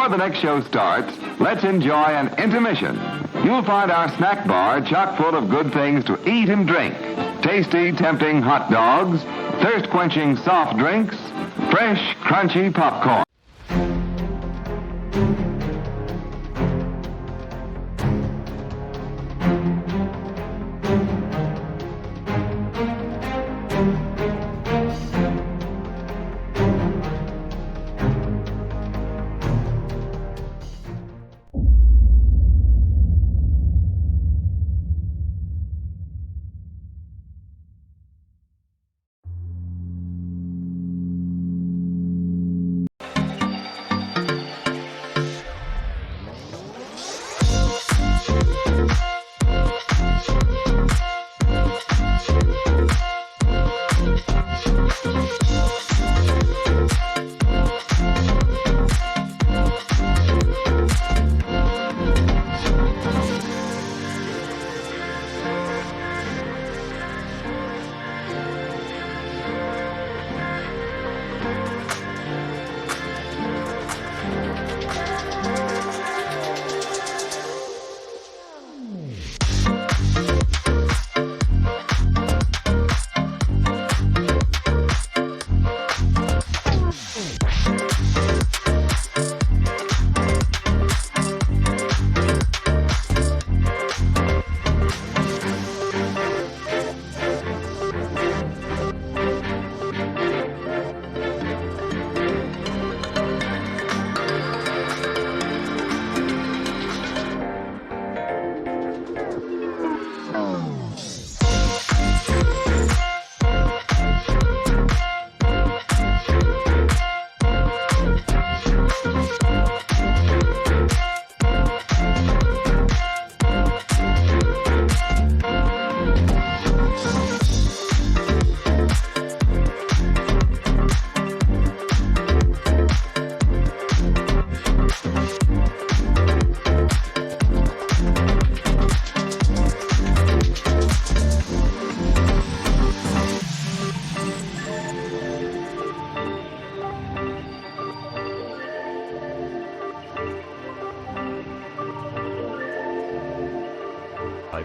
Before the next show starts, let's enjoy an intermission. You'll find our snack bar chock full of good things to eat and drink. Tasty, tempting hot dogs, thirst-quenching soft drinks, fresh, crunchy popcorn.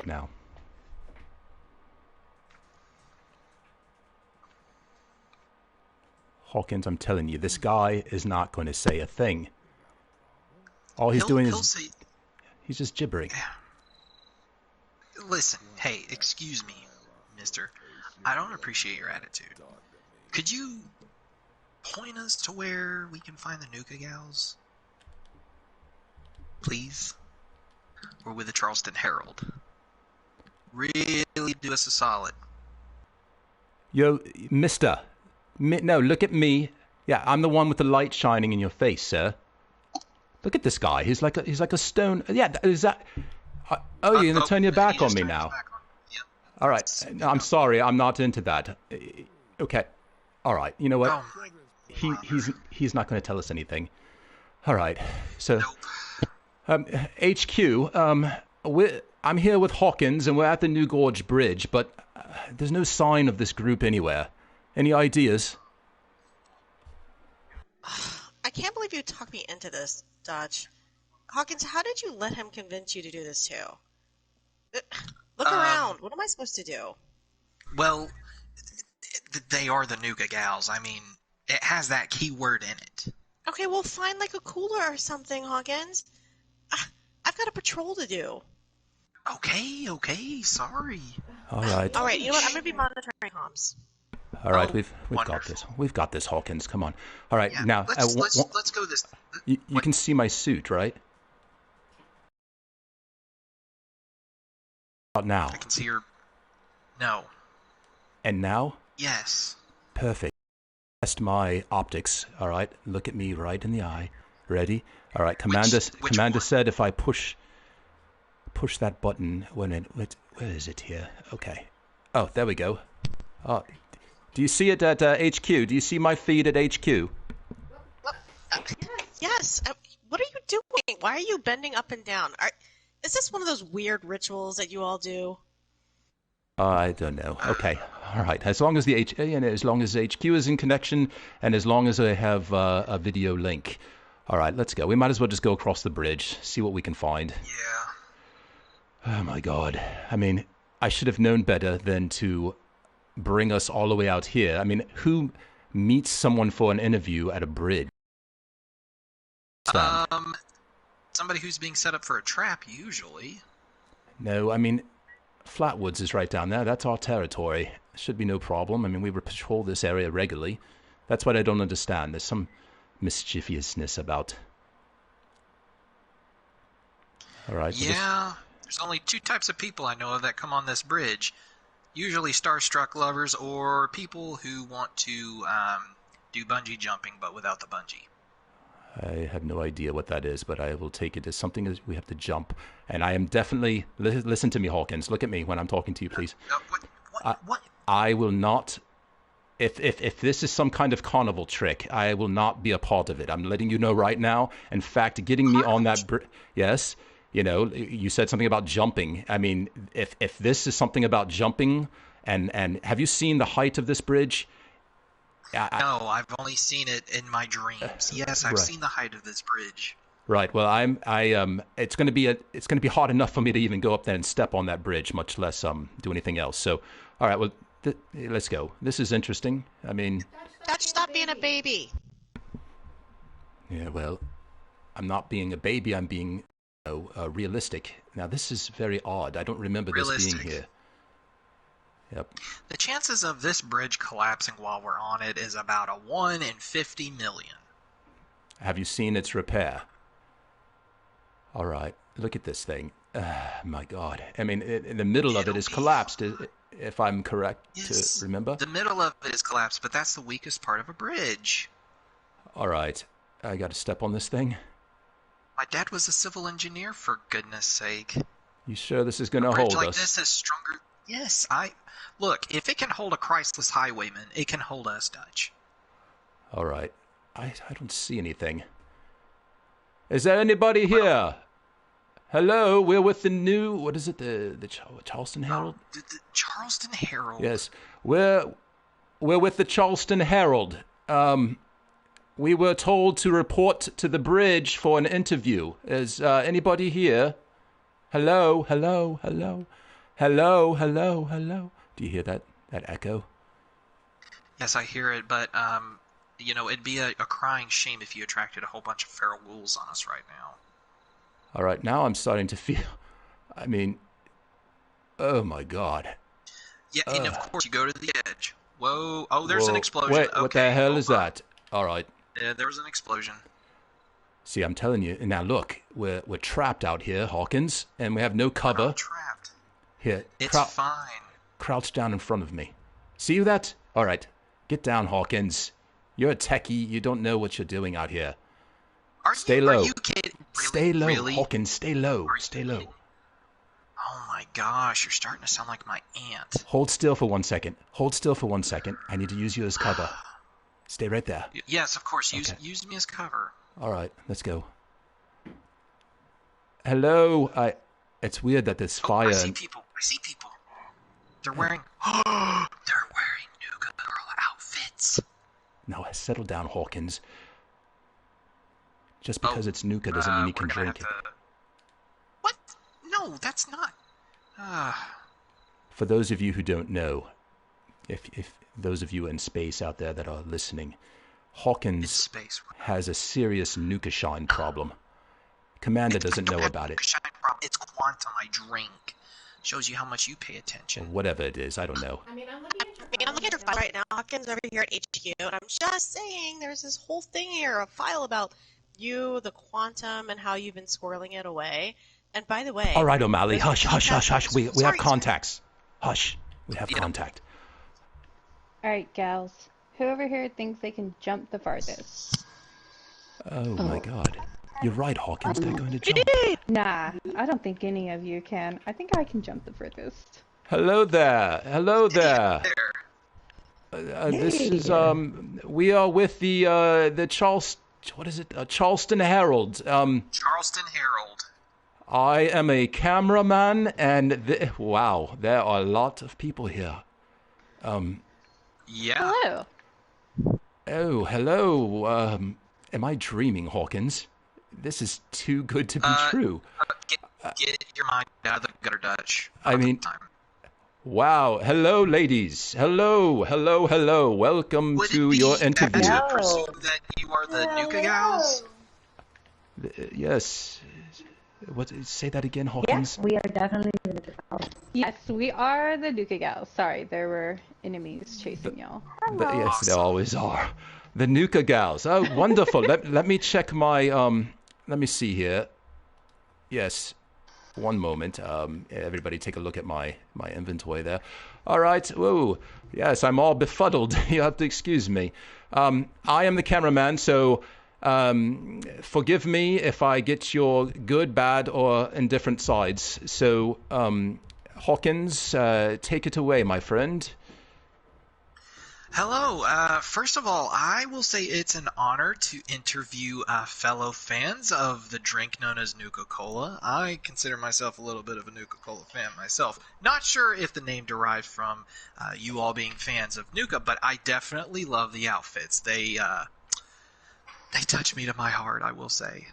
Now. Hawkins, I'm telling you, this guy is not going to say a thing. All he's doing is he's just gibbering. Listen, hey, excuse me, mister. I don't appreciate your attitude. Could you point us to where we can find the Nuka gals? Please? We're with the Charleston Herald. Really do us a solid. Yo, mister. No, look at me. Yeah, I'm the one with the light shining in your face, sir. Look at this guy. He's like a stone. Yeah, is that... Oh, you're going to turn your back on me now. Yeah. All right. No, I'm sorry. I'm not into that. Okay. All right. You know what? He's not going to tell us anything. All right. So, HQ, I'm here with Hawkins, and we're at the New Gorge Bridge, but there's no sign of this group anywhere. Any ideas? I can't believe you talked me into this, Dodge. Hawkins, how did you let him convince you to do this too? Look around. What am I supposed to do? Well, they are the Nuka gals. I mean, it has that keyword in it. Okay, well, find like a cooler or something, Hawkins. I've got a patrol to do. Okay, sorry. All right, you know what? I'm going to be monitoring comms. All right, we've got this. We've got this, Hawkins. Come on. All right, yeah, now let's go this. You can see my suit, right? Now. I can see your. No. And now? Yes. Perfect. Test my optics. All right, look at me right in the eye. Ready? All right. Commander said if I push that button when it. Where is it here? Okay. Oh, there we go. Oh, do you see it at HQ? Do you see my feed at HQ? Yes. What are you doing? Why are you bending up and down? Is this one of those weird rituals that you all do? I don't know. Okay. All right. As long as as long as HQ is in connection, and as long as I have a video link. All right, let's go. We might as well just go across the bridge, see what we can find. Yeah. Oh, my God. I mean, I should have known better than to bring us all the way out here. I mean, who meets someone for an interview at a bridge? Somebody who's being set up for a trap, usually. No, I mean, Flatwoods is right down there. That's our territory. Should be no problem. I mean, we patrol this area regularly. That's what I don't understand. There's some mischievousness about. All right. Yeah, there's only 2 types of people I know of that come on this bridge. Usually starstruck lovers or people who want to do bungee jumping but without the bungee. I have no idea what that is, but I will take it as something that we have to jump. And I am definitely... Listen to me, Hawkins. Look at me when I'm talking to you, please. What? I will not... If this is some kind of carnival trick, I will not be a part of it. I'm letting you know right now. In fact, getting me on that... Yes, you know, you said something about jumping. I mean, if this is something about jumping, and have you seen the height of this bridge? No, I've only seen it in my dreams. Yes, I've seen the height of this bridge. Right. Well, it's going to be hard enough for me to even go up there and step on that bridge, much less do anything else. So, all right. Well, let's go. This is interesting. I mean, Dutch, stop being a baby. Yeah. Well, I'm not being a baby. I'm being, realistic. Now, this is very odd. I don't remember this being here. Yep. The chances of this bridge collapsing while we're on it is about a 1 in 50 million. Have you seen its repair? All right. Look at this thing. My God. I mean, in the middle of it is collapsed, if I'm correct to remember. The middle of it is collapsed, but that's the weakest part of a bridge. All right. I got to step on this thing. My dad was a civil engineer, for goodness sake. You sure this is going to hold us? A bridge like this is stronger... Yes, Look, if it can hold a Christless highwayman, it can hold us, Dutch. All right. I don't see anything. Is there anybody here? Hello, we're with the new... What is it? The Charleston Herald? The Charleston Herald. Yes. We're with the Charleston Herald. We were told to report to the bridge for an interview. Is anybody here? Hello, hello, hello. Hello, hello, hello. Do you hear that echo? Yes, I hear it, but, it'd be a crying shame if you attracted a whole bunch of feral ghouls on us right now. All right, now I'm starting to feel... I mean... Oh, my God. Yeah, and of course you go to the edge. Whoa. Oh, there's an explosion. Wait, okay, what the hell is that? All right. Yeah, there was an explosion. See, I'm telling you. Now, look. We're trapped out here, Hawkins, and we have no cover. I'm trapped. Here. It's fine. Crouch down in front of me. See that? All right. Get down, Hawkins. You're a techie. You don't know what you're doing out here. Stay low. Are you kidding? Really? Stay low, really? Hawkins. Stay low. Stay low. Oh my gosh, you're starting to sound like my aunt. Hold still for 1 second. Hold still for 1 second. I need to use you as cover. Stay right there. Yes, of course. Use me as cover. All right, let's go. Hello. It's weird that there's fire. I see people. They're wearing. They're wearing Nuka girl outfits. Now settle down, Hawkins. Just because it's Nuka doesn't mean you can drink it. What? No, that's not. For those of you who don't know, if those of you in space out there that are listening, Hawkins has a serious Nuka shine problem. Commander doesn't know about it. It's quantum. I drink. Shows you how much you pay attention. Or whatever it is, I don't know. I'm looking at your file right now. Hawkins over here at HQ, and I'm just saying there's this whole thing here, a file about you, the quantum, and how you've been squirreling it away. And by the way... All right, O'Malley, hush. We have contacts. Hush. We have contact. All right, gals. Who over here thinks they can jump the farthest? Oh, my God. You're right, Hawkins. They're going to jump. Nah, I don't think any of you can. I think I can jump the furthest. Hello there. This is we are with the Charleston. What is it? Charleston Herald. Charleston Herald. I am a cameraman, and wow, there are a lot of people here. Yeah. Hello. Oh, hello. Am I dreaming, Hawkins? This is too good to be true. Get your mind out of the gutter, Dutch. I mean, wow. Hello, ladies. Hello. Welcome to your interview. Would it presume that you are the Nuka gals? Yes. What? Say that again, Hawkins. Yes, we are definitely the Nuka gals. Yes, we are the Nuka gals. Sorry, there were enemies chasing y'all. Yes, there always are. The Nuka gals. Oh, wonderful. let me check my let me see here. Yes. One moment. Everybody take a look at my inventory there. All right. Whoa. Yes, I'm all befuddled. You have to excuse me. I am the cameraman, so forgive me if I get your good, bad, or indifferent sides. So, Hawkins, take it away, my friend. Hello. First of all, I will say it's an honor to interview fellow fans of the drink known as Nuka-Cola. I consider myself a little bit of a Nuka-Cola fan myself. Not sure if the name derived from you all being fans of Nuka, but I definitely love the outfits. They touch me to my heart, I will say.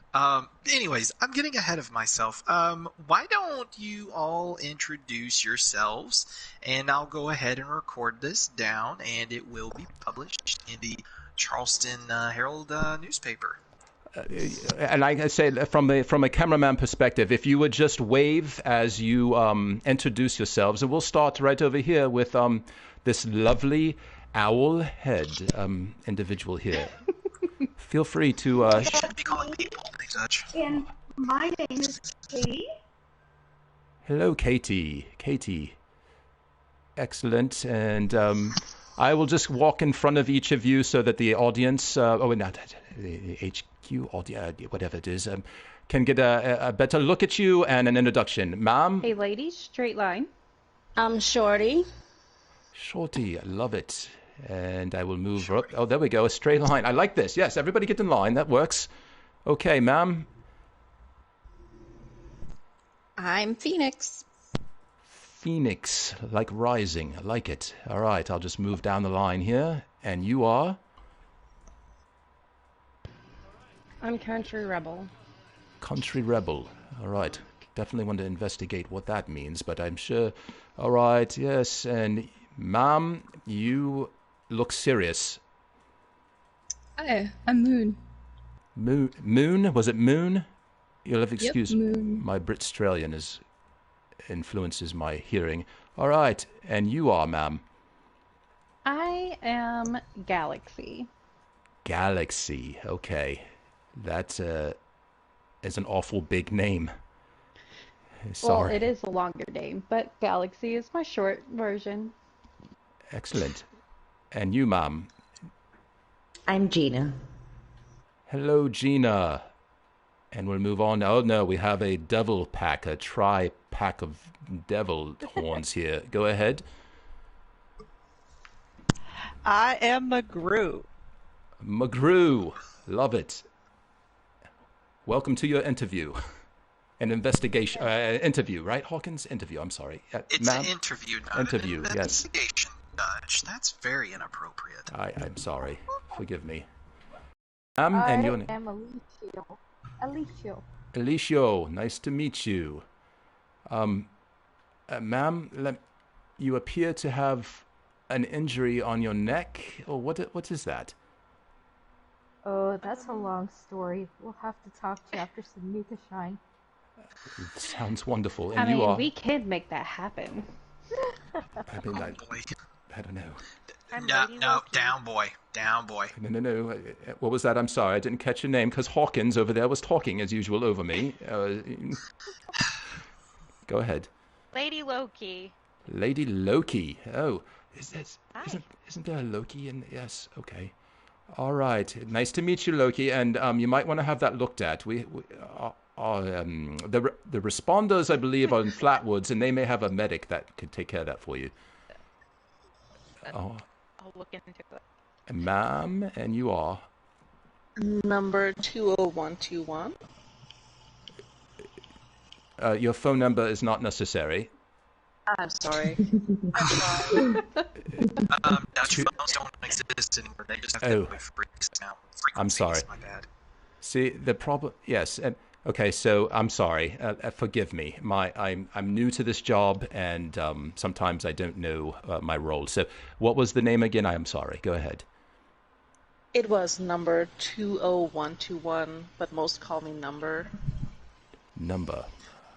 Anyways, I'm getting ahead of myself. Why don't you all introduce yourselves, and I'll go ahead and record this down, and it will be published in the Charleston Herald newspaper. And like I say, from a cameraman perspective, if you would just wave as you introduce yourselves, and we'll start right over here with this lovely owl head individual here. Feel free to. You shouldn't be calling people names, Dutch. And my name is Katie. Hello, Katie. Katie. Excellent. And I will just walk in front of each of you so that the audience, not the HQ audience, whatever it is, can get a better look at you and an introduction. Ma'am? Hey, ladies, straight line. I'm Shorty. Shorty, I love it. And I will move up. Oh, there we go. A straight line. I like this. Yes, everybody get in line. That works. Okay, ma'am. I'm Phoenix. Phoenix, like rising. I like it. All right, I'll just move down the line here. And you are? I'm Country Rebel. Country Rebel. All right. Definitely want to investigate what that means, but I'm sure. All right, yes. And ma'am, you look serious. Hi, I'm Moon. Moon? Was it Moon? You'll have excuse Moon. my Brit-Australian influences my hearing. All right, and you are, ma'am? I am Galaxy. Galaxy. Okay, that is an awful big name. Sorry. Well, it is a longer name, but Galaxy is my short version. Excellent. And you, ma'am? I'm Gina. Hello, Gina. And we'll move on. Oh, no, we have a devil pack, a tri-pack of devil horns here. Go ahead. I am McGrew. McGrew. Love it. Welcome to your interview. An investigation. Interview, right, Hawkins? Interview, I'm sorry. It's an interview, not interview, an yes. investigation, Dutch. That's very inappropriate. I'm sorry. Forgive me. I And your name? am Alicia. Alicio, nice to meet you. Ma'am, you appear to have an injury on your neck, or what is that? Oh, that's a long story. We'll have to talk to you after some Nuka shine. It sounds wonderful. And I you mean, are. we can make that happen. I mean, Boy. I don't know. No, down, boy. Down, boy. No. What was that? I'm sorry, I didn't catch your name because Hawkins over there was talking as usual over me. Go ahead. Lady Loki. Lady Loki. Oh, isn't there a Loki in? Yes. Okay. All right. Nice to meet you, Loki. And you might want to have that looked at. The responders, I believe, are in Flatwoods, and they may have a medic that could take care of that for you. I'll look into it. Ma'am, and you are? Number 20121. Your phone number is not necessary. I'm sorry. Dutch phones don't exist anymore. They just have to freaks now. I'm sorry. My bad. See, the problem, yes, and okay, so I'm sorry. Forgive me. I'm new to this job, and sometimes I don't know my role. So, what was the name again? I am sorry. Go ahead. It was number 20121, but most call me Number. Number.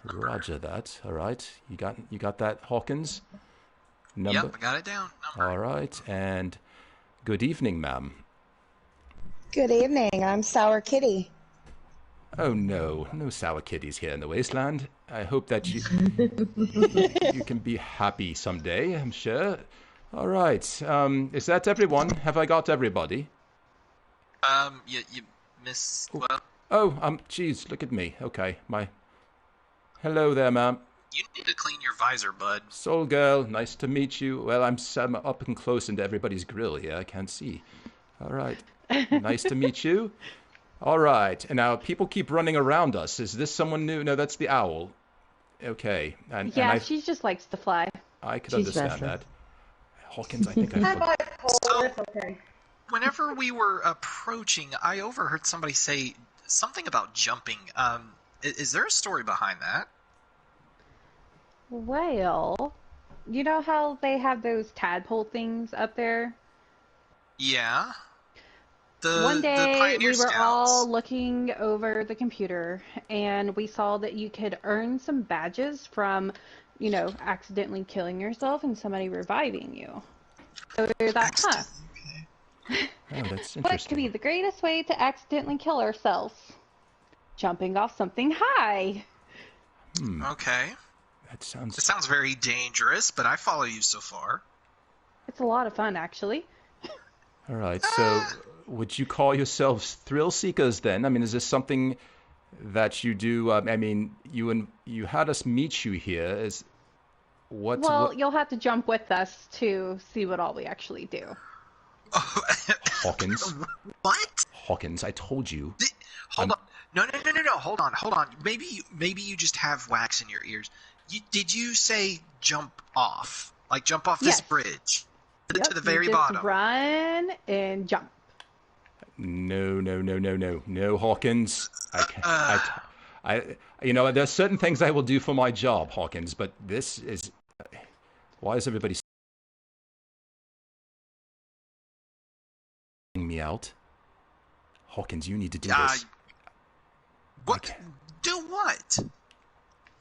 Roger that. All right. You got that, Hawkins? Number. Yep, I got it down. Number. All right. And good evening, ma'am. Good evening. I'm Sour Kitty. Oh no sour kitties here in the wasteland. I hope that you you can be happy someday, I'm sure. All right. Is that everyone? Have I got everybody? You miss. Well. Oh, geez, look at me. Okay, Hello there, ma'am. You need to clean your visor, bud. Soul girl, nice to meet you. Well, I'm up and close into everybody's grill here. I can't see. All right. Nice to meet you. All right. And now people keep running around us. Is this someone new? No, that's the owl. Okay. And she just likes to fly. I could understand that. Hawkins, I think I okay. Whenever we were approaching, I overheard somebody say something about jumping. Is there a story behind that? Well, you know how they have those tadpole things up there? Yeah. One day we were Scouts. all looking over the computer and we saw that you could earn some badges from, accidentally killing yourself and somebody reviving you. So we thought, Oh, that's interesting. what could be the greatest way to accidentally kill ourselves? Jumping off something high. Okay. It sounds very dangerous, but I follow you so far. It's a lot of fun, actually. All right, so would you call yourselves thrill seekers then? I mean, is this something that you do? I mean, you had us meet you here. Well, you'll have to jump with us to see what all we actually do. Hawkins. What? Hawkins, I told you. Hold on. No. Hold on. Maybe you just have wax in your ears. Did you say jump off? Like jump off this bridge to the very bottom? Run and jump. No, Hawkins. There's certain things I will do for my job, Hawkins, but this is. Why is everybody me out? Hawkins, you need to do this. What? Do what?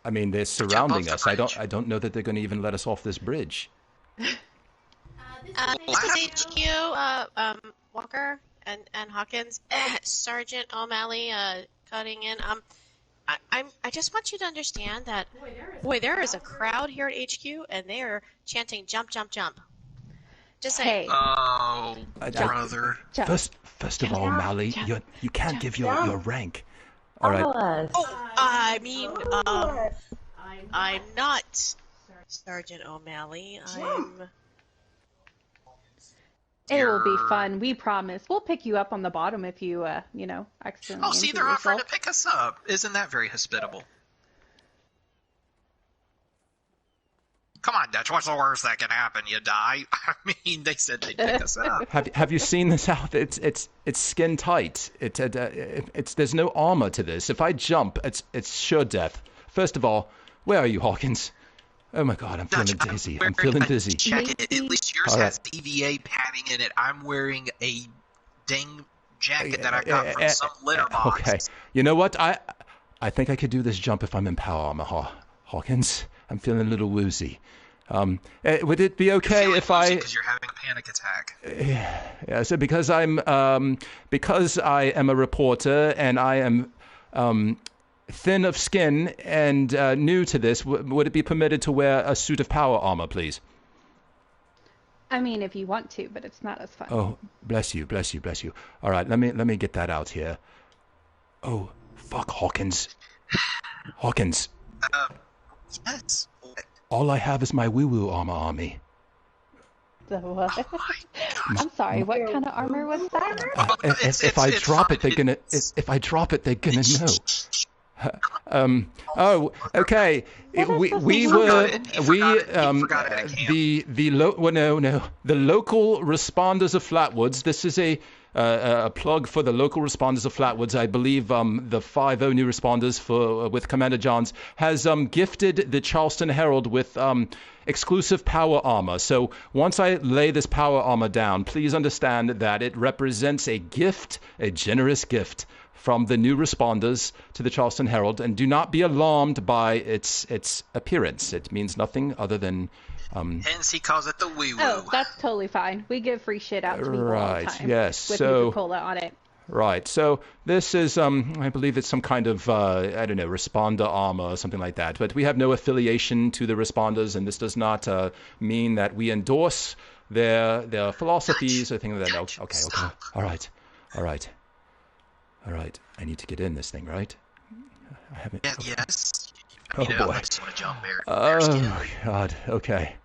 I mean, they're surrounding us. I don't know that they're going to even let us off this bridge. This is HQ, Walker and Hawkins, Sergeant O'Malley, cutting in. I just want you to understand that, there is a crowd here at HQ, and they are chanting "jump, jump, jump." Just say. Oh, brother. First of all, O'Malley, you can't give your rank. All right. Oh, I mean, I'm not Sergeant O'Malley. It will be fun. We promise. We'll pick you up on the bottom if you, accidentally. Oh, see, they're offering to pick us up. Isn't that very hospitable? Come on, Dutch. What's the worst that can happen? You die? I mean, they said they'd pick us up. Have you seen this outfit? It's skin tight. There's no armor to this. If I jump, it's sure death. First of all, where are you, Hawkins? Oh my God, I'm feeling dizzy. I'm feeling dizzy. Jacket. At least yours has EVA padding in it. I'm wearing a dang jacket that I got from some litter box. Okay. You know what? I think I could do this jump if I'm in power armor, Hawkins. I'm feeling a little woozy. Would it be okay if I? Because you're having a panic attack. Yeah. So because I am a reporter and I am thin of skin and new to this, would it be permitted to wear a suit of power armor, please? I mean, if you want to, but it's not as fun. Oh, bless you. All right, let me get that out here. Oh, fuck, Hawkins. Yes. All I have is my woo-woo armor on me. The what? I'm sorry. What kind of armor was that? If I drop it, they're gonna know. Oh, okay. The local responders of Flatwoods. This is a plug for the local responders of Flatwoods. I believe the 5 new responders with Commander Johns has gifted the Charleston Herald with exclusive power armor. So once I lay this power armor down, please understand that it represents a gift, a generous gift from the new responders to the Charleston Herald, and do not be alarmed by its appearance. It means nothing other than hence he calls it the wee woo. Oh, that's totally fine. We give free shit out to people all the time. Yes. With so Nuka-Cola on it. Right. So this is I believe it's some kind of I don't know, responder armor or something like that. But we have no affiliation to the responders, and this does not mean that we endorse their philosophies or things like that. No. Okay. All right. I need to get in this thing, right? I haven't. Yeah, yes. Oh boy. I just want to jump there. Oh God. Okay.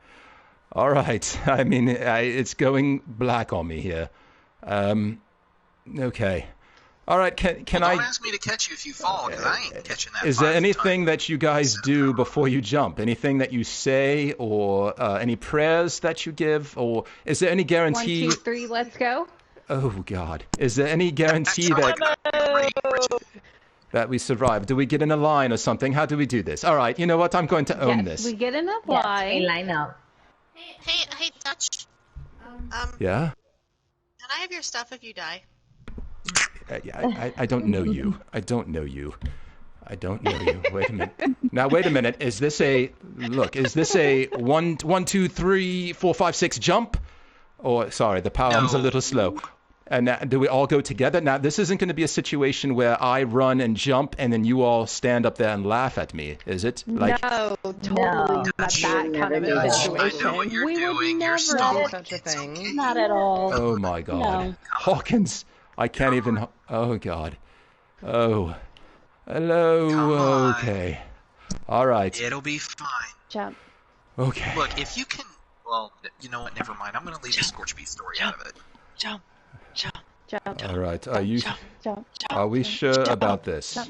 All right. I mean, it's going black on me here. Okay. All right. Can I? Don't ask me to catch you if you fall, because I ain't catching that. Is there anything that you guys do before you jump? Anything that you say, or any prayers that you give, or is there any guarantee? 1, 2, 3, let's go. Oh God. Is there any guarantee that we survive? Do we get in a line or something? How do we do this? All right. You know what? I'm going to own this. We get in a line. Yes, line up. Hey, Dutch. Yeah. Can I have your stuff if you die? I don't know you. I don't know you. Wait a minute. Now, wait a minute. Is this a 1, 2, 3, 4, 5, 6 jump? Or, sorry, the power arm's a little slow. And do we all go together? Now, this isn't going to be a situation where I run and jump and then you all stand up there and laugh at me, is it? No, totally not that kind of a situation. We would never do such a thing. Not at all. Oh, my God. No. Hawkins, I can't even... Oh, God. Oh. Hello. Okay. All right. It'll be fine. Jump. Okay. Look, if you can... Well, you know what? Never mind. I'm going to leave the Scorch Beast story out of it. Jump. All right. Are you? Jump. Are we sure about this? I am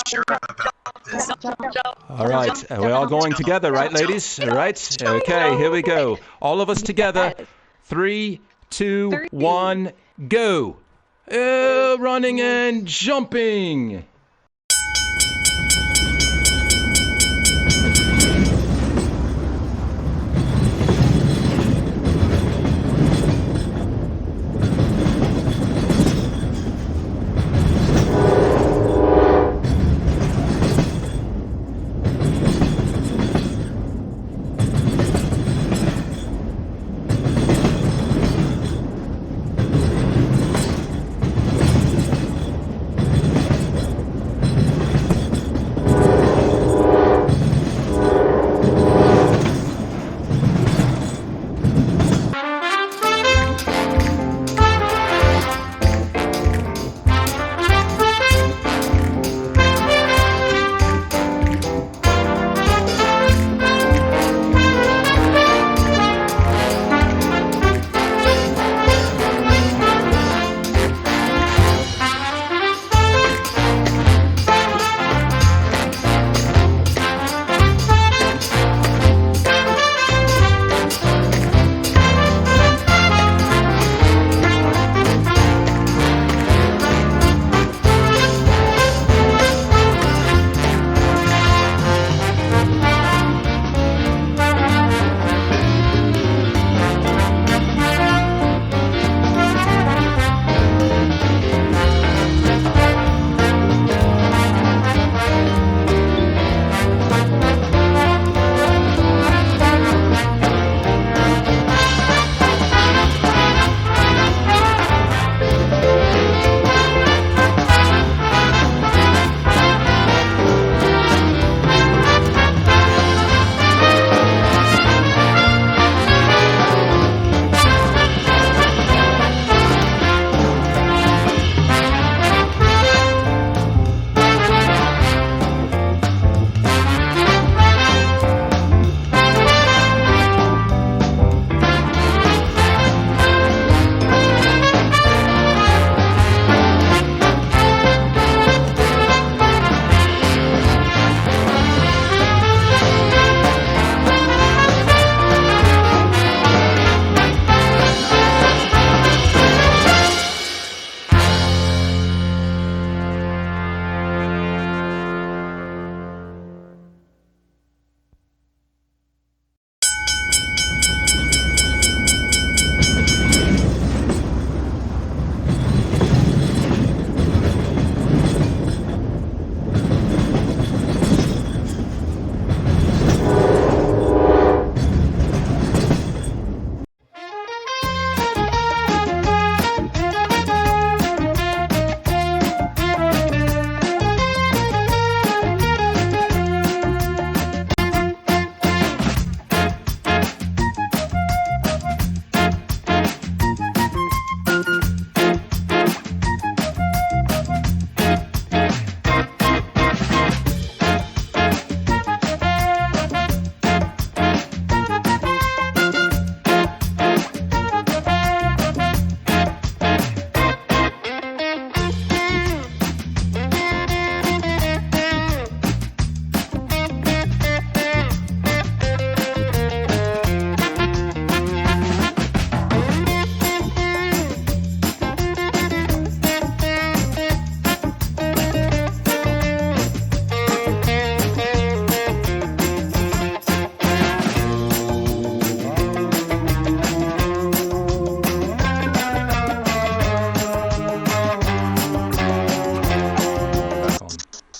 sure about this. All right. We're all going together, right, ladies? All right. Okay. Here we go. All of us together. 3, 2, 1, go! Running and jumping.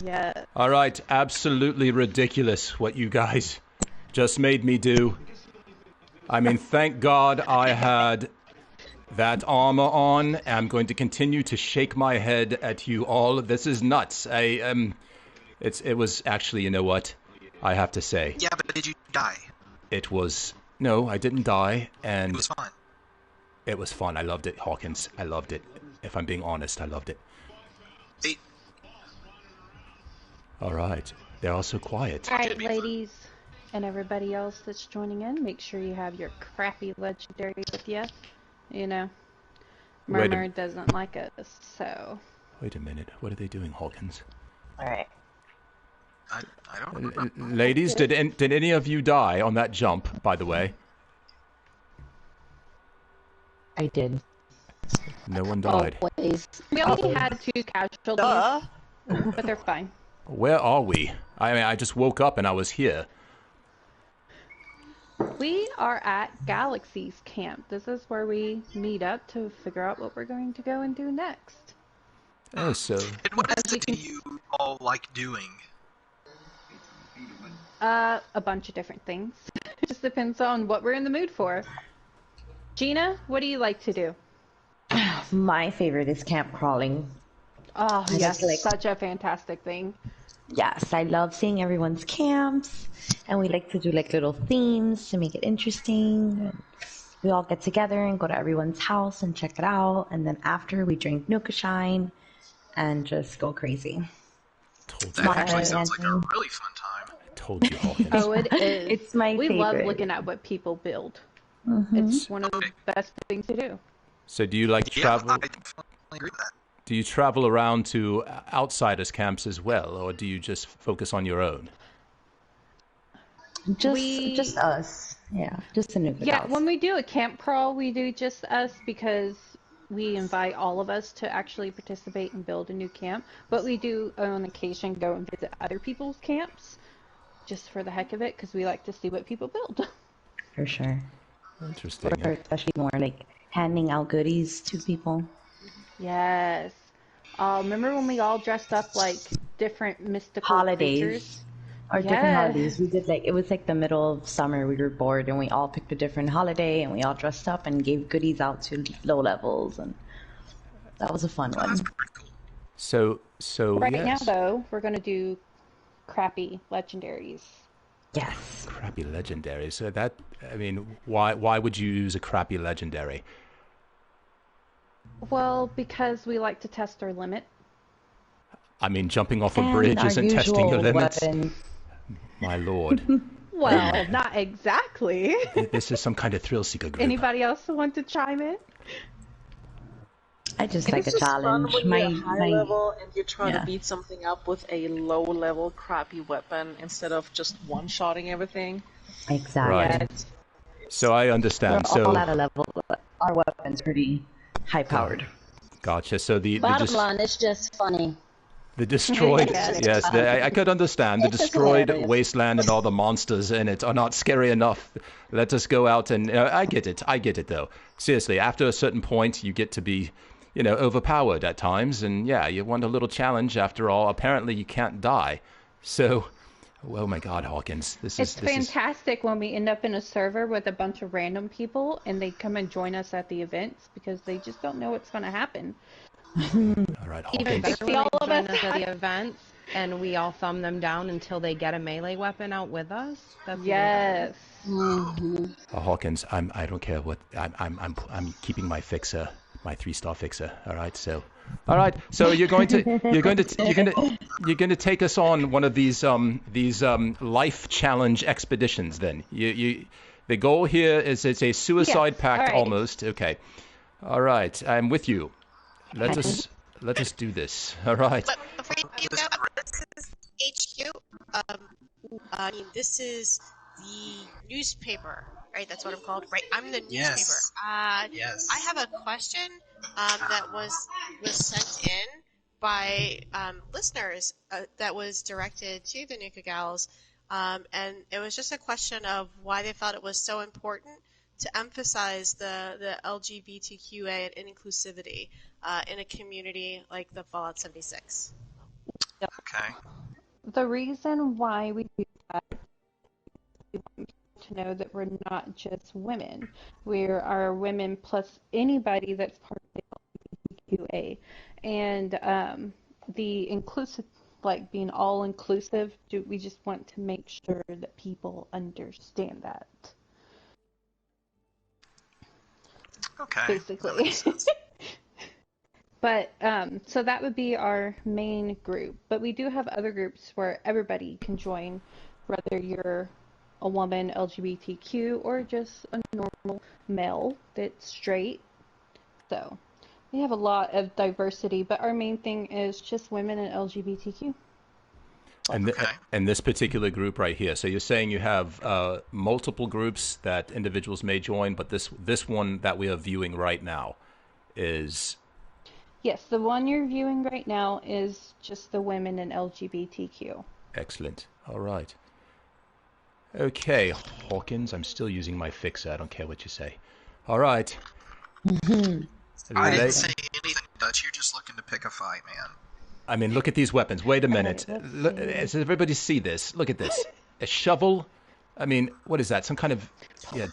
Yeah. All right, absolutely ridiculous what you guys just made me do. I mean, thank God I had that armor on. I'm going to continue to shake my head at you all. This is nuts. It was actually, you know what? I have to say. Yeah, but did you die? It was no, I didn't die, and It was fun. it was fun. I loved it, Hawkins. I loved it. If I'm being honest, I loved it. Hey. All right. They're all so quiet. All right, ladies, and everybody else that's joining in, make sure you have your crappy legendary with you. You know, Murmur doesn't like us, so. Wait a minute. What are they doing, Hawkins? All right. I don't know. Ladies, did any of you die on that jump, by the way? I did. No one died. Always. We only had 2 casualties, but they're fine. Where are we? I mean, I just woke up and I was here. We are at Galaxy's camp. This is where we meet up to figure out what we're going to go and do next. Oh, so... And what is it you all like doing? A bunch of different things. It just depends on what we're in the mood for. Gina, what do you like to do? My favorite is camp crawling. Oh, I yes, just such a fantastic thing. Yes, I love seeing everyone's camps, and we like to do like little themes to make it interesting. We all get together and go to everyone's house and check it out, and then after we drink Nuka Shine and just go crazy. That actually sounds like a really fun time. I told you, Hawkins. Oh, it is. It's my we favorite. love looking at what people build. It's one of the best things to do. So do you like travel? Yeah, I definitely agree with that. Do you travel around to outsiders' camps as well, or do you just focus on your own? Just us. Yeah, just the Nuka Yeah, dolls. when we do a camp crawl, we do just us because we invite all of us to actually participate and build a new camp. But we do, on occasion, go and visit other people's camps just for the heck of it because we like to see what people build. For sure. Interesting. Or especially more like handing out goodies to people. Yes. Remember when we all dressed up like different mystical Holidays. creatures? Or different Yes. holidays. We did it was like the middle of summer, we were bored and we all picked a different holiday and we all dressed up and gave goodies out to low levels, and that was a fun one. So Right yes. now, though, we're going to do crappy legendaries. Yes. Crappy legendary. So that, I mean, why would you use a crappy legendary? Well, because we like to test our limit. I mean, jumping off a And bridge our isn't testing your usual limits. weapon. My lord. Well, not exactly. This is some kind of thrill seeker group. Anybody else want to chime in? I just like It's a just fun challenge. when you're high level and you're trying yeah. to beat something up with a low level crappy weapon instead of just one-shotting everything. Exactly. Right. So I understand. We're So all at a level. Our weapon's pretty high powered. Gotcha. So the Bottom line, it's just funny. The destroyed, Yes. yes, I could understand. The It's just destroyed hilarious. wasteland and all the monsters in it are not scary enough. Let us go out and, I get it though. Seriously, after a certain point, you get to be, overpowered at times. And yeah, you want a little challenge after all. Apparently you can't die. So, oh my God, Hawkins, It's fantastic when we end up in a server with a bunch of random people and they come and join us at the events because they just don't know what's going to happen. All right, Even Hawkins. better when they join us at the events and we all thumb them down until they get a melee weapon out with us. That's Yes. Hawkins, I don't care what I'm keeping my fixer, my 3-star fixer. All right, so you're going to take us on one of these life challenge expeditions. Then the goal here is it's a suicide pact all right. almost. Okay, all right, I'm with you. Let us do this. All right. But before you go, this is HQ. This is the newspaper, right? That's what I'm called, right? I'm the newspaper. Yes. Yes. I have a question that was sent in by listeners that was directed to the Nuka Gals, and it was just a question of why they thought it was so important to emphasize the LGBTQA and inclusivity in a community like the Fallout 76. Okay. The reason why we do that is we want people to know that we're not just women. We are women plus anybody that's part of the LGBTQA. And the inclusive, like being all inclusive, we just want to make sure that people understand that. Okay. Basically. But so that would be our main group. But we do have other groups where everybody can join, whether you're a woman, LGBTQ, or just a normal male that's straight. So we have a lot of diversity, but our main thing is just women and LGBTQ. And this particular group right here. So you're saying you have multiple groups that individuals may join, but this one that we are viewing right now is... Yes, the one you're viewing right now is just the women and LGBTQ. Excellent. All right. Okay, Hawkins, I'm still using my fixer. I don't care what you say. All right. I didn't say anything, Dutch. You're just looking to pick a fight, man. I mean, look at these weapons. Wait a minute. Does everybody see this? Look at this. A shovel. I mean, what is that? Some kind of... Yeah,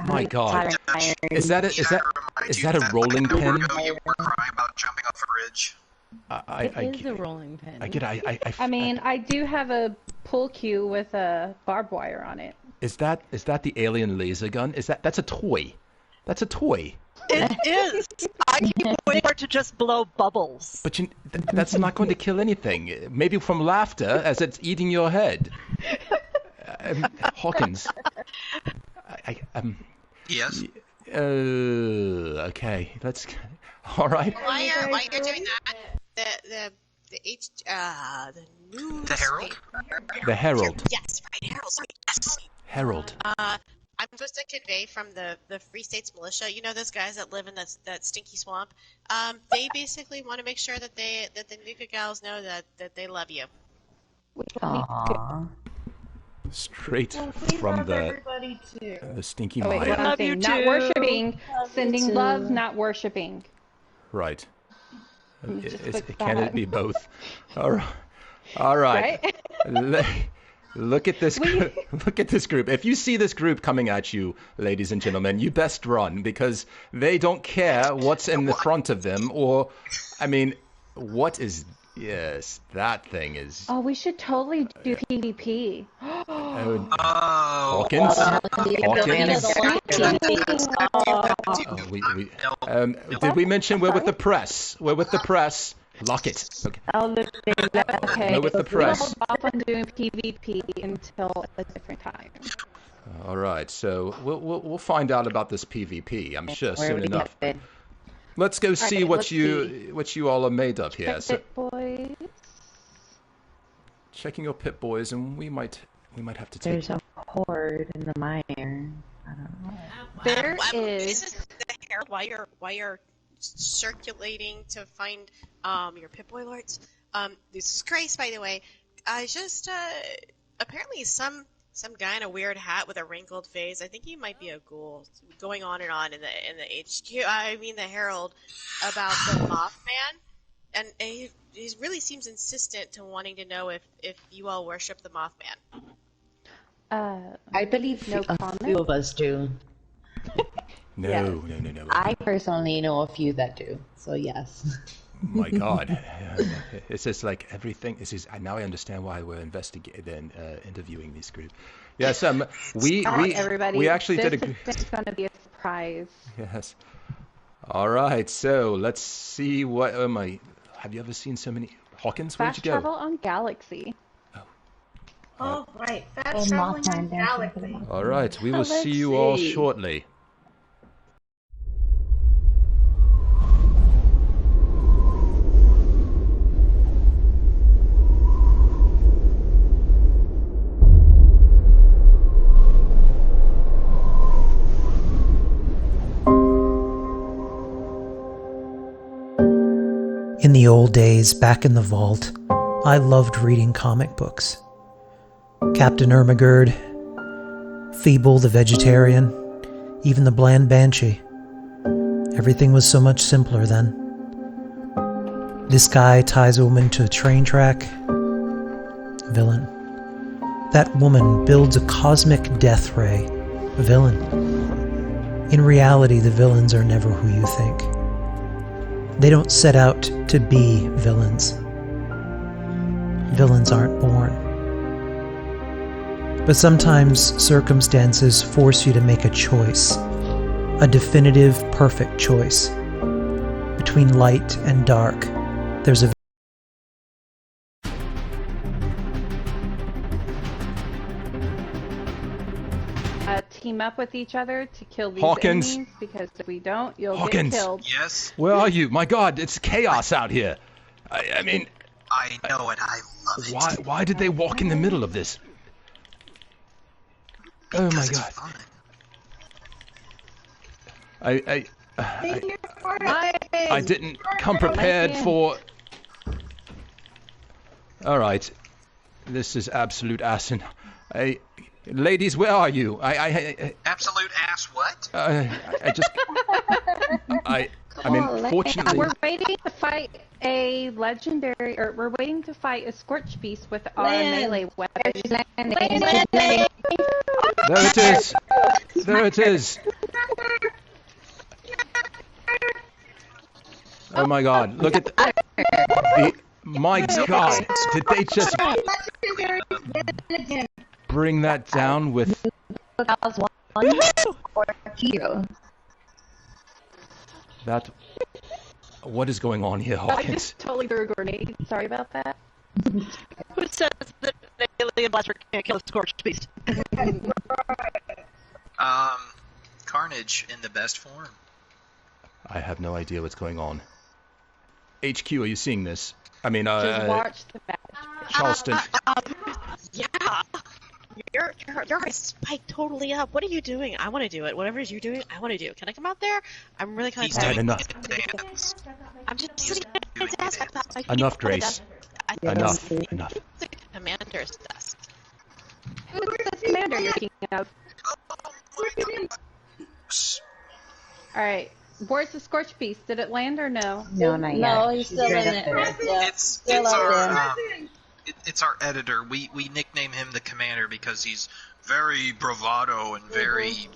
my God. Is that a rolling pin? You were crying about jumping off a ridge. It is a rolling pin. I mean, I do have a pull cue with a barbed wire on it. Is that the alien laser gun? That's a toy? That's a toy. It is. I keep waiting for it to just blow bubbles. But that's not going to kill anything. Maybe from laughter as it's eating your head. Hawkins. Yes. Okay. Let's. All right. While you're doing that, the Herald. The Herald. Yes, right, Herald. Sorry, yes. Herald. I'm supposed to convey from the Free States militia. You know those guys that live in that stinky swamp. They basically want to make sure that the Nuka gals know that they love you. Aww. Straight from the stinky wait, mire. I'm saying, not worshiping, sending love, not worshiping. Right. Can it be both? All right. Look at this. Look at this group. If you see this group coming at you, ladies and gentlemen, you best run because they don't care what's in the front of them. Or, I mean, what is? Yes, that thing is. Oh, we should totally do PvP. Hawkins. Did we mention we're with the press? We're with the press. Lock it. Okay. Okay. We're with the press. We'll hold off on doing PvP until a different time. All right. So we'll find out about this PvP. I'm sure soon enough. Let's go see what you all are made of here. Pit boys. Checking your Pit Boys, and we might have to take. There's a horde in the mire. I don't know. There is. This is the Herald. While you're circulating to find your Pip-Boy lords. This is Grace, by the way. I just apparently some guy in a weird hat with a wrinkled face. I think he might be a ghoul. Going on and on in the HQ. I mean the Herald about the Mothman, and he really seems insistent to wanting to know if you all worship the Mothman. I believe a few of us do. No. I personally know a few that do, so yes. My God, it's just like everything. Now I understand why we're interviewing this group. Yes, we actually did It's going to be a surprise. Yes. All right, so let's see what have you ever seen so many Hawkins? Where'd you go? Fast travel on Galaxy. Oh, right. Fast traveling on Galaxy. All right, we will see you all shortly. In the old days, back in the vault, I loved reading comic books. Captain Ermagerd, Feeble the Vegetarian, even the Bland Banshee. Everything was so much simpler then. This guy ties a woman to a train track. Villain. That woman builds a cosmic death ray. Villain. In reality, the villains are never who you think. They don't set out to be villains. Villains aren't born. But sometimes circumstances force you to make a choice. A definitive, perfect choice. Between light and dark, there's a team up with each other to kill these Hawkins. enemies, because if we don't, you'll Hawkins. get killed. Yes. Where are you? My God, it's chaos out here. I mean, I know it. I love it. why did they walk in the middle of this? Oh my God. I didn't come prepared for. All right, this is absolute asin. Ladies, where are you? Absolute ass what? I mean, fortunately. We're waiting to fight a legendary, or we're waiting to fight a Scorch Beast with our melee weapon. There it is. There it is. Oh my God! Look at my God! Did they just bring that down with? That. What is going on here, I Hawkins? just totally threw a grenade. Sorry about that. Who says that the alien blaster can't kill a scorched beast? Carnage in the best form. I have no idea what's going on. HQ, are you seeing this? I mean, Just watch the match. Charleston. Yeah. Your eyes spike totally up. What are you doing? I want to do it. Whatever it is you're doing, I want to do. Can I come out there? I'm really kind of Alright, tired. enough. I'm just sitting at his desk. Enough, Grace. Enough. The commander's desk. Who's this commander you're thinking of? Alright. Where's the Scorch Beast? Did it land or no? No, not yet. No, he's still in it. Yeah, It's our it's our editor. We nickname him the commander because he's very bravado and very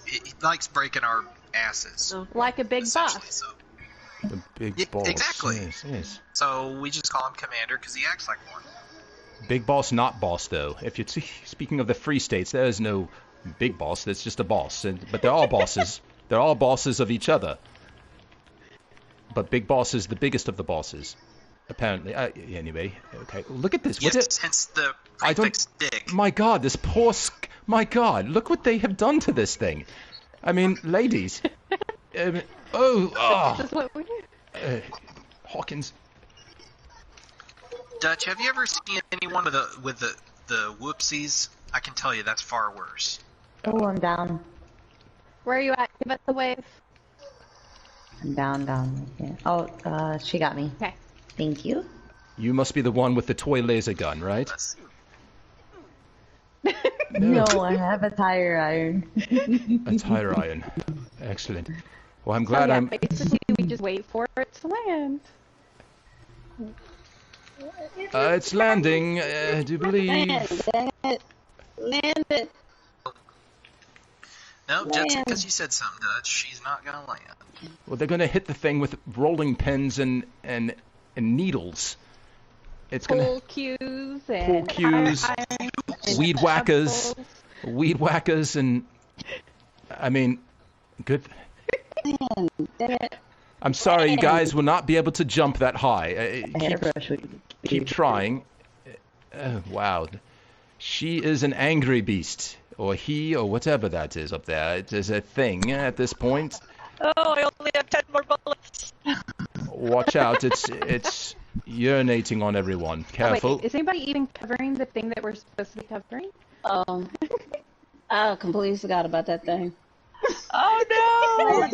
he likes breaking our asses. Like a big boss. So. The big boss. Exactly. Yes. So we just call him commander because he acts like one. Big boss, not boss, though. If you're speaking of the free states, there is no big boss. There's just a boss. But they're all bosses. They're all bosses of each other. But Big Boss is the biggest of the bosses, apparently. Anyway, okay. Look at this. Yes, hence the prefix dick. My God, this poor. My God, look what they have done to this thing. I mean, ladies. This is what we do. Hawkins. Dutch, have you ever seen anyone with the whoopsies? I can tell you that's far worse. Oh, I'm down. Where are you at? Give us the wave. I'm down. Yeah. Oh, she got me. Okay. Thank you. You must be the one with the toy laser gun, right? No, I have a tire iron. A tire iron. Excellent. Well, I'm glad basically we just wait for it to land. It's landing, I do believe. Land it. No, just because you said something, Dutch, she's not gonna land. Well, they're gonna hit the thing with rolling pins and needles. It's gonna pull cues and weed whackers, and I mean, good. I'm sorry, you guys will not be able to jump that high. Keep trying. Oh, wow. She is an angry beast. Or he, or whatever that is up there. It is a thing at this point. Oh, I only have 10 more bullets. Watch out, it's urinating on everyone. Careful. Oh, wait, is anybody even covering the thing that we're supposed to be covering? I completely forgot about that thing. Oh no!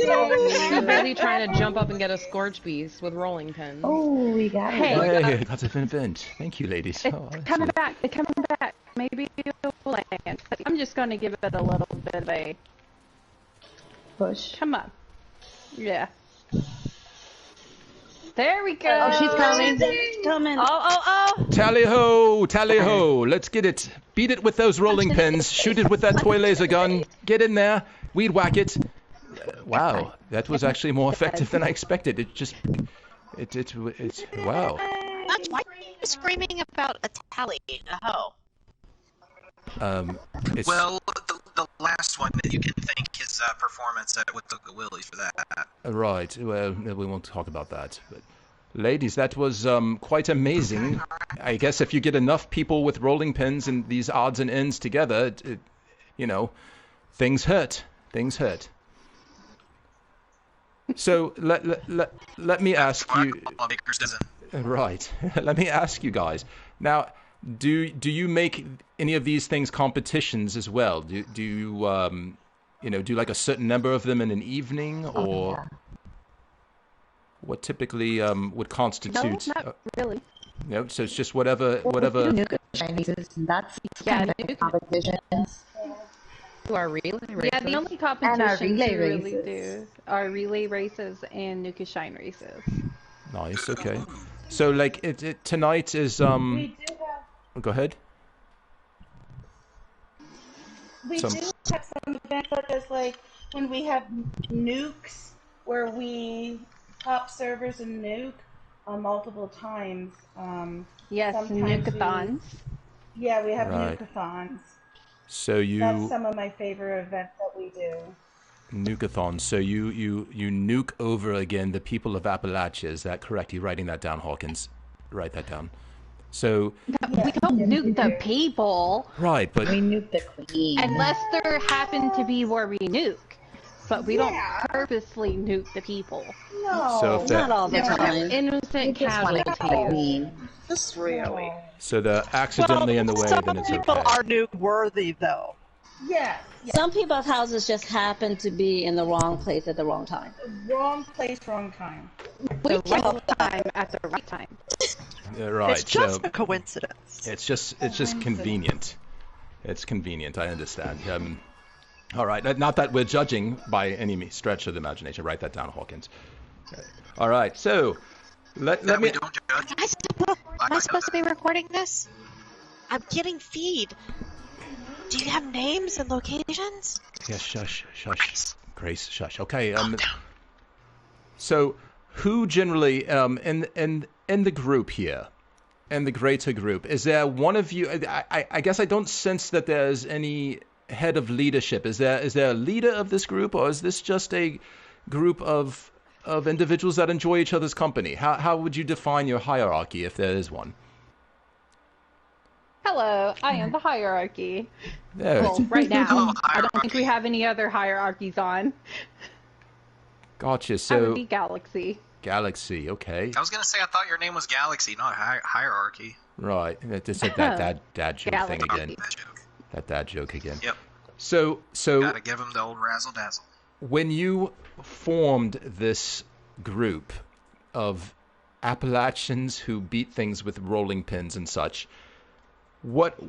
You're busy trying to jump up and get a Scorch Beast with rolling pins. Oh, we got it. Hey, that's an event. Thank you, ladies. It's coming back. It's coming back. Maybe it'll land. I'm just going to give it a little bit of a push. Come on. Yeah. There we go. Oh, she's coming. Coming. Oh. Tally ho! Let's get it. Beat it with those rolling pins. Shoot it with that toy laser gun. Get in there. Weed whack it. Wow, that was actually more effective than I expected. It's wow. Why are you screaming about a tally, a hoe? Well, the last one, you can thank his performance with the Willies for that. Right. Well, we won't talk about that. But, ladies, that was quite amazing. I guess if you get enough people with rolling pins and these odds and ends together, things hurt. Things hurt. So let me ask you. Right. Let me ask you guys. Now, do you make any of these things competitions as well? Do you do like a certain number of them in an evening, or what typically would constitute? No, not really. No, so it's just whatever. Nuka Chinese, that's kind of competitions. To our relay races. Yeah, the only competitions we really do are relay races and Nuka Shine races. Nice. Okay. So like tonight is We do have. Go ahead. We do have some events such as like when we have nukes where we pop servers and nuke multiple times. Yes, nukathons. Yeah, we have Right. nukathons. So That's some of my favorite events that we do. Nukathon. So you nuke over again the people of Appalachia. Is that correct? You writing that down, Hawkins? Write that down. So we don't nuke the people. Right, but we nuke the queen. Unless there happen to be where we nuke. But we don't purposely nuke the people. No, So if that- not all the time. Innocent casualties. Just really. So they're accidentally in the way, then it's people okay. are nuke worthy, though. Yeah. Some people's houses just happen to be in the wrong place at the wrong time. Wrong place, wrong time. The right time at the right time. Yeah, right. It's just so a coincidence. it's just convenient. It's convenient. I understand. All right. Not that we're judging by any stretch of the imagination. Write that down, Hawkins. All right. So let me. Don't judge. Am I supposed to be recording this? I'm getting feed. Do you have names and locations? Yeah, shush. Grace, shush. Okay. So, who generally in the group here, in the greater group, is there one of you? I guess I don't sense that there's any head of leadership. Is there a leader of this group, or is this just a group of individuals that enjoy each other's company? How would you define your hierarchy if there is one? Hello, I am the hierarchy. There. Well, right now, Hello, I don't think we have any other hierarchies on. Gotcha. That So would be Galaxy. Galaxy. Okay. I was gonna say I thought your name was Galaxy, not Hierarchy. Right. It's that dad joke thing again. That joke. That dad joke again. Yep. So Gotta give him the old razzle dazzle. when you formed this group of Appalachians who beat things with rolling pins and such, what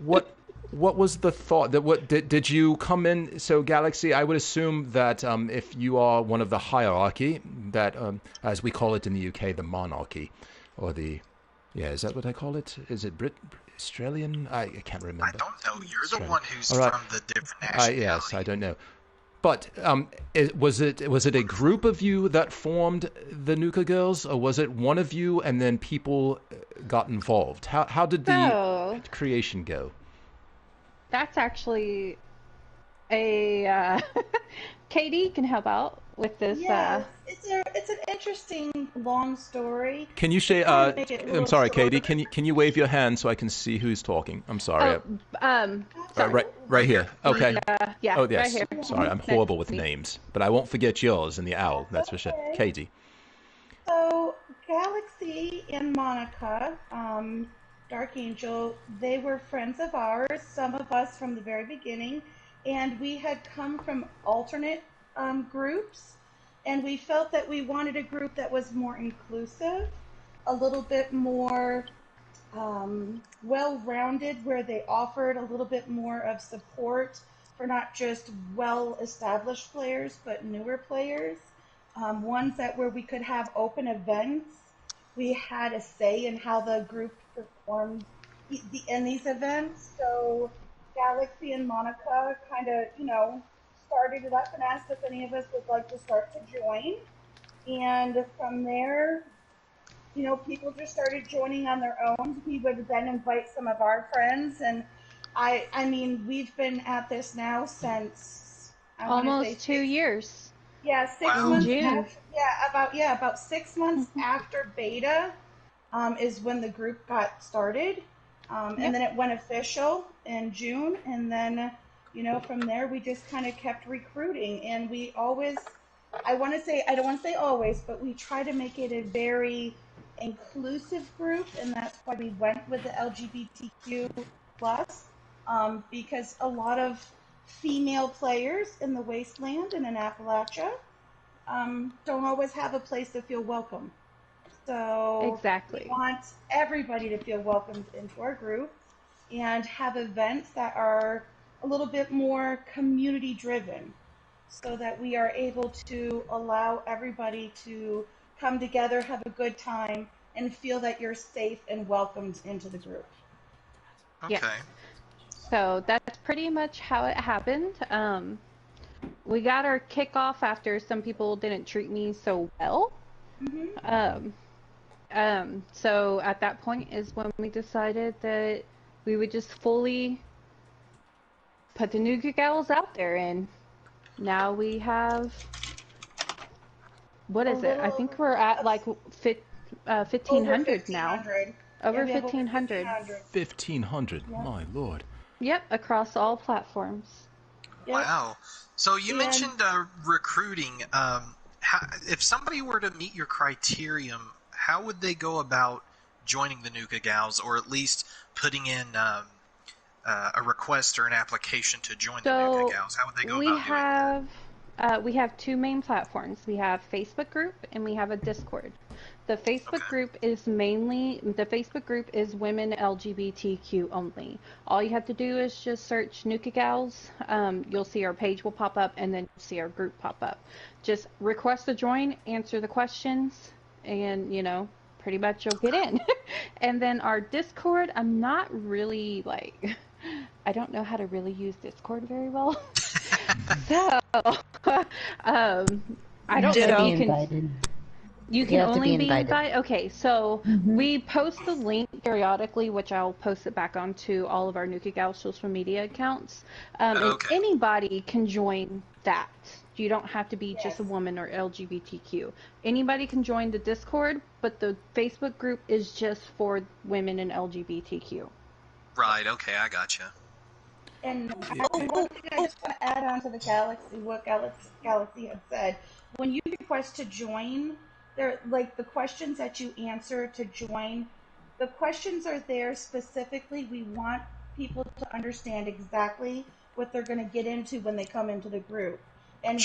was the thought? That did you come in? So Galaxy, I would assume that if you are one of the hierarchy, that as we call it in the UK, the monarchy, or is that what I call it? Is it Australian? I can't remember. I don't know. You're the one who's All right. from the different nationality. Yes, I don't know. But was it a group of you that formed the Nuka Girls, or was it one of you and then people got involved? How did the creation go? That's actually a Katie can help out with this. Yes, it's an interesting long story. Can you say? I'm sorry, Katie. Can you wave your hand so I can see who's talking? I'm sorry. Sorry. Right here. Okay. Yeah. Oh yes. Right here. Sorry, I'm horrible with names, but I won't forget yours and the owl. That's for sure. Katie. So Galaxy and Monica, Dark Angel, they were friends of ours. Some of us from the very beginning, and we had come from alternate groups, and we felt that we wanted a group that was more inclusive, a little bit more well-rounded, where they offered a little bit more of support for not just well-established players, but newer players. Ones where we could have open events we had a say in how the group performed in these events. So Galaxy and Monica kind of, started it up and asked if any of us would like to start to join. And from there, people just started joining on their own. We would then invite some of our friends, and I mean, we've been at this now since almost 2 years. Yeah, 6 In months. June. About 6 months after beta is when the group got started, and then it went official in June, and then from there we just kind of kept recruiting, and we always, I don't want to say always, but we try to make it a very inclusive group, and that's why we went with the LGBTQ plus, because a lot of female players in the wasteland and in Appalachia don't always have a place to feel welcome. So Exactly. we want everybody to feel welcomed into our group and have events that are a little bit more community driven so that we are able to allow everybody to come together, have a good time, and feel that you're safe and welcomed into the group. Okay. Yes. So that's pretty much how it happened. We got our kickoff after some people didn't treat me so well. So at that point is when we decided that we would just fully put the Nuka Gals out there, and now we have, what is it? I think we're at like 1,500 now. Over 1,500. 1,500. Yeah. My lord. Yep, across all platforms. Wow. So you mentioned recruiting. If somebody were to meet your criterion, how would they go about joining the Nuka Gals, or at least putting in a request or an application to join the Nuka Gals? How would they go about doing that? We have two main platforms. We have Facebook group and we have a Discord. The Facebook group is women LGBTQ only. All you have to do is just search Nuka Gals. You'll see our page will pop up, and then you'll see our group pop up. Just request to join, answer the questions, and pretty much you'll get in. And then our Discord, I'm not really I don't know how to really use Discord very well. So, I don't know if you can. You can only be invited. Okay, so we post the link periodically, which I'll post it back onto all of our Nuka Gal social media accounts. And anybody can join that. You don't have to be just a woman or LGBTQ. Anybody can join the Discord, but the Facebook group is just for women and LGBTQ. Right, okay, I gotcha. And one thing I just want to add on to the Galaxy, what Galaxy had said. When you request to join, they're like the questions that you answer to join, the questions are there specifically. We want people to understand exactly what they're going to get into when they come into the group. And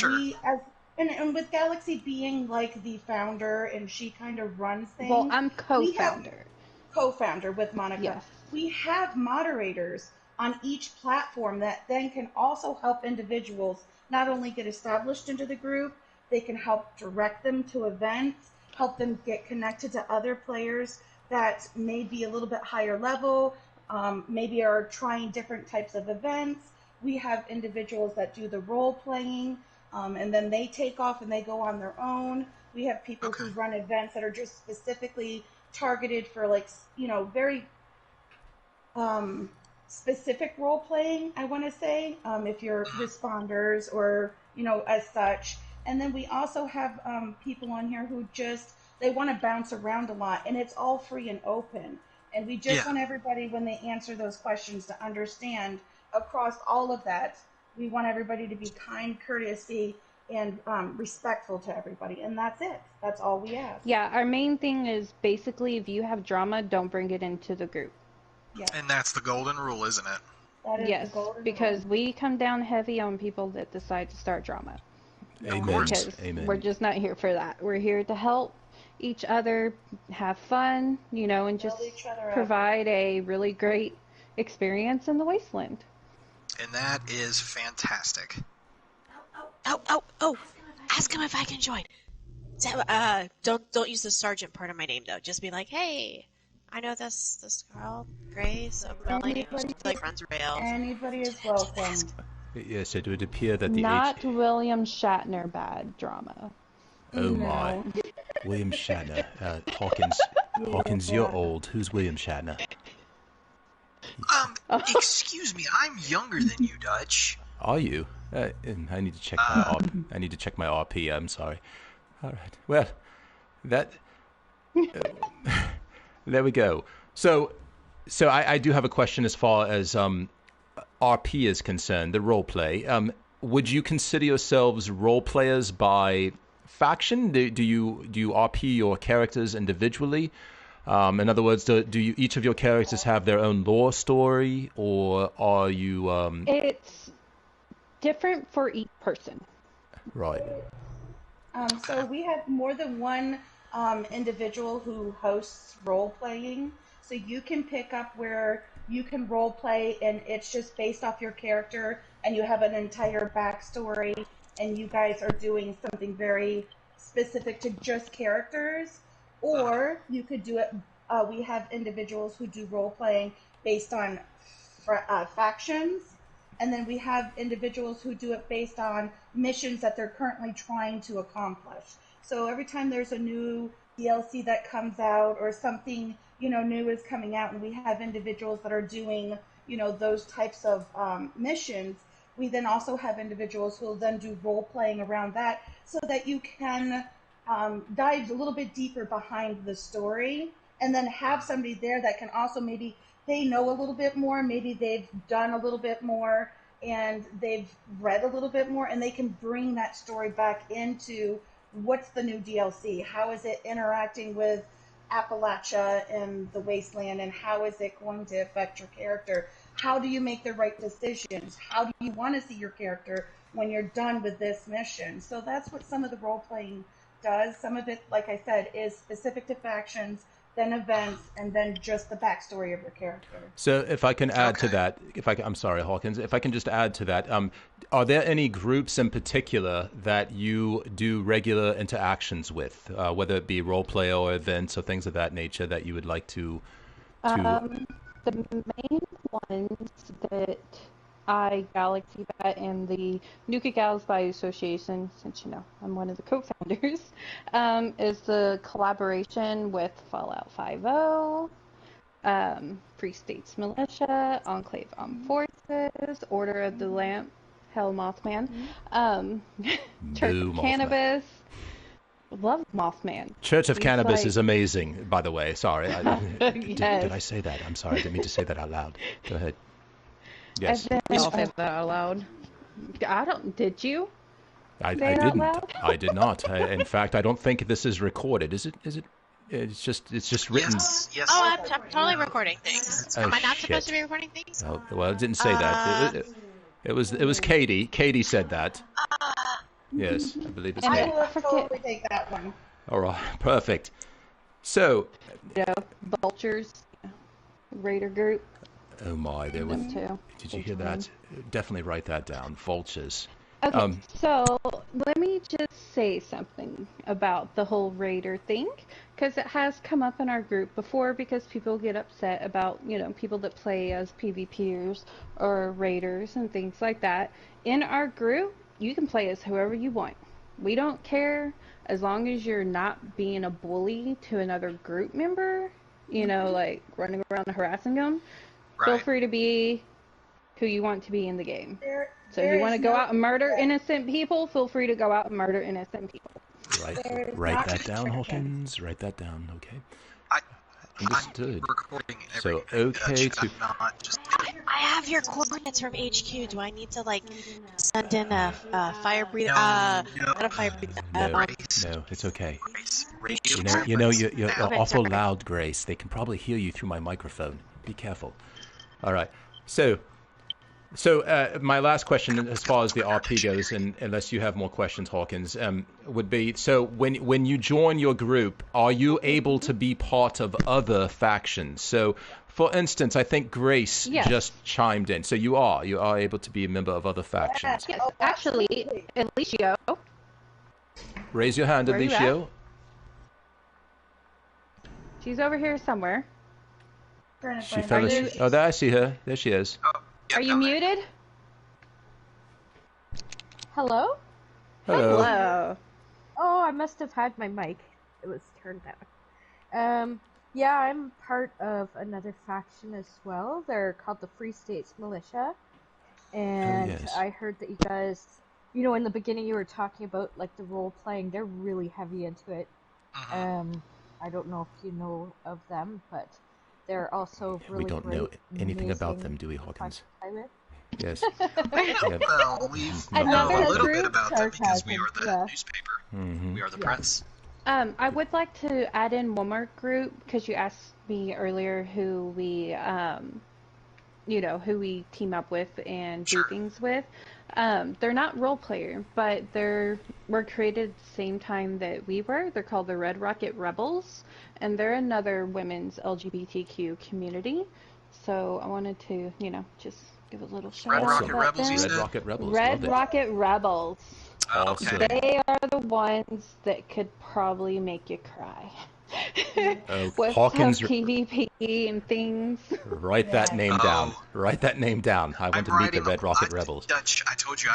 and with Galaxy being like the founder and she kind of runs things. Well, I'm co-founder. Co-founder with Monica. Yes. We have moderators on each platform that then can also help individuals not only get established into the group, they can help direct them to events, help them get connected to other players that may be a little bit higher level, maybe are trying different types of events. We have individuals that do the role playing, and then they take off and they go on their own. We have people who run events that are just specifically targeted for very specific role playing, I want to say, if you're responders or, as such. And then we also have people on here who they want to bounce around a lot, and it's all free and open. And we just want everybody, when they answer those questions, to understand across all of that, we want everybody to be kind, courtesy, and respectful to everybody. And that's it. That's all we ask. Yeah, our main thing is basically if you have drama, don't bring it into the group. Yes. And that's the golden rule, isn't it? That is the golden because rule. we come down heavy on people that decide to start drama. Amen. Because Amen. we're just not here for that. We're here to help each other, have fun, and just provide a really great experience in the wasteland. And that is fantastic. Oh, ask him if I can join. Don't use the sergeant part of my name though. Just be like, hey, I know this girl, Grace, Melanie, who's like runs rails. Anybody is welcome. Yes, it would appear that the Not William Shatner bad drama. Oh my. William Shatner. Hawkins, you're old. Who's William Shatner? Excuse me, I'm younger than you, Dutch. Are you? I need to check my I need to check my RP. I'm sorry. All right. Well, that. There we go. So I do have a question as far as RP is concerned. The role play. Would you consider yourselves role players by faction? Do you RP your characters individually? In other words, do you each of your characters have their own lore story, or are you? It's different for each person. Right. So we have more than one individual who hosts role playing. So you can pick up where you can role play, and it's just based off your character, and you have an entire backstory, and you guys are doing something very specific to just characters. Or you could do it. We have individuals who do role playing based on factions, and then we have individuals who do it based on missions that they're currently trying to accomplish. So every time there's a new DLC that comes out or something new is coming out, and we have individuals that are doing those types of missions, we then also have individuals who will then do role playing around that, so that you can dive a little bit deeper behind the story, and then have somebody there that can also, maybe they know a little bit more, maybe they've done a little bit more, and they've read a little bit more, and they can bring that story back into what's the new DLC, how is it interacting with Appalachia and the wasteland, and how is it going to affect your character? How do you make the right decisions? How do you want to see your character when you're done with this mission? So that's what some of the role-playing does. Some of it, like I said, is specific to factions, then events, and then just the backstory of your character. So if I can add to that, I'm sorry, Hawkins, if I can just add to that, are there any groups in particular that you do regular interactions with, whether it be role play or events or things of that nature that you would like to... The main ones that I, Galaxy Bet, and the Nuka Gals by Association, since I'm one of the co-founders, is the collaboration with Fallout 5.0, Free States Militia, Enclave Armed Forces, Order of the Lamp, Hell Mothman, Church of Cannabis. Love Mothman. Church of Cannabis like... is amazing, by the way. Sorry. Yes. Did I say that? I'm sorry. I didn't mean to say that out loud. Go ahead. Yes. I'll say that out loud. Did you? I didn't. I did not. In fact, I don't think this is recorded. Is it? It's just written. Yes. Oh, I'm totally recording things. Am I not supposed to be recording things? Oh, well, it didn't say that. It was Katie. Katie said that. Yes, I believe it's I Katie. will totally take that one. All right, perfect. So. Vultures, Raider group. Oh my, there was. Did you hear that? Definitely write that down. Vultures. Okay, so let me just say something about the whole Raider thing, because it has come up in our group before, because people get upset about, people that play as PvPers or Raiders and things like that. In our group, you can play as whoever you want. We don't care, as long as you're not being a bully to another group member, like running around and harassing them. Right. Feel free to be who you want to be in the game. So if you want to go out and murder innocent people, feel free to go out and murder innocent people. Write that down, Hawkins. Write that down, okay? Understood. So, okay to... I have your coordinates from HQ. Do I need to, send in a fire breather? Not a fire breather. No, it's okay. You're awful loud, Grace. They can probably hear you through my microphone. Be careful. All right. So my last question, as far as the RP goes, and unless you have more questions, Hawkins, would be, so when you join your group, are you able to be part of other factions? So, for instance, I think Grace just chimed in. So you are able to be a member of other factions. Yes, actually, Alicio. Raise your hand, Where are you at? Alicia. She's over here somewhere. She fell asleep. Oh, there I see her. There she is. Are you muted? Hello? Hello. Hello. Oh, I must have had my mic. It was turned down. Yeah, I'm part of another faction as well. They're called the Free States Militia. And yes. I heard that you guys, you know, in the beginning you were talking about like the role playing. They're really heavy into it. I don't know if you know of them, but they're also really We don't great, know anything about amazing them, do we, to Hawkins? play with. Yes. Well, we know Another a little bit group, about them because we are the yeah. newspaper. Mm-hmm. We are the press. I would like to add in one more group because you asked me earlier who we, who we team up with and do things with. They're not role player, but were created at the same time that we were. They're called the Red Rocket Rebels, and they're another women's LGBTQ community. So I wanted to, just give a little shout out Rocket about Rebels, them. you said? Red Rocket Rebels. Red Love it. Rocket Rebels. Awesome. They are the ones that could probably make you cry. With Hawkins, tough PvP and things. write that name down. Write that name down. I want to meet the Red Rocket Rebels. Dutch, I told you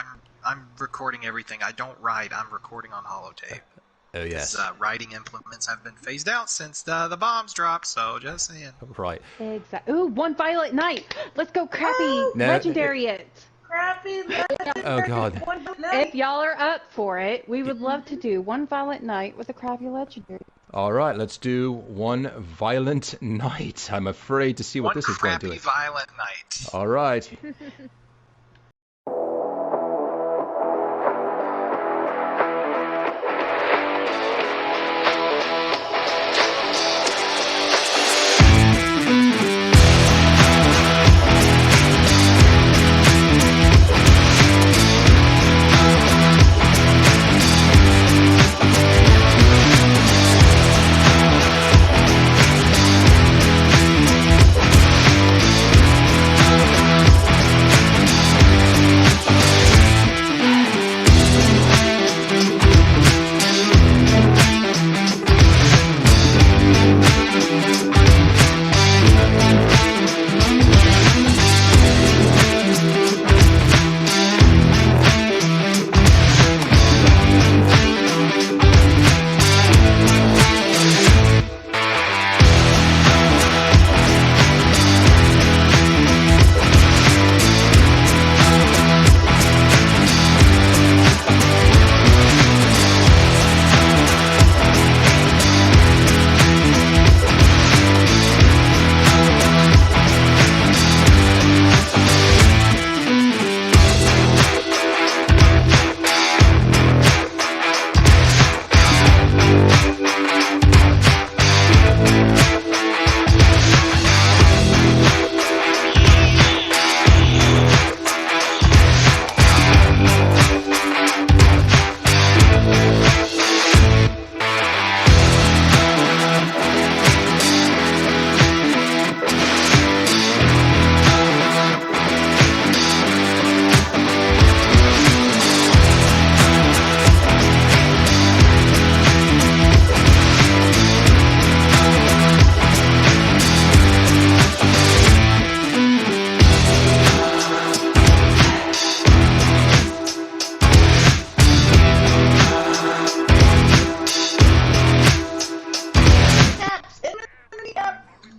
I'm recording everything. I don't write. I'm recording on holotape. Oh yes. Writing implements have been phased out since the bombs dropped. So just saying. Right. Exactly. Ooh, one Violet Knight. Let's go, crappy legendary it. Crappy Oh God. If y'all are up for it, we would love to do one Violet Knight with a crappy legendary. All right, let's do one Violent Night. I'm afraid to see what this is going to do. One crappy violent night. All right.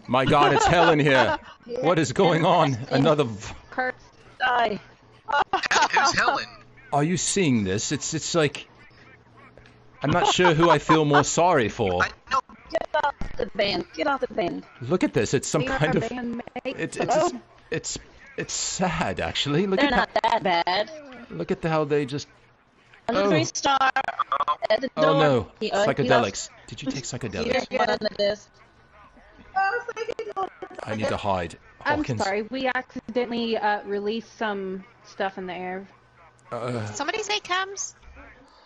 My God, it's hell in here. What is going on? Another. Kurt, die. Who's Helen? Are you seeing this? It's like. I'm not sure who I feel more sorry for. Get off the van. Get off the van. Look at this. It's some We are kind of. bandmates. It's sad actually. Look They're at not that bad. Look at how they just. Another 3-star at the door. Oh no! He Psychedelics. Did you take psychedelics? Here's one on the disc. I need to hide. I'm Hawkins. sorry, we accidentally released some stuff in the air. Somebody say chems?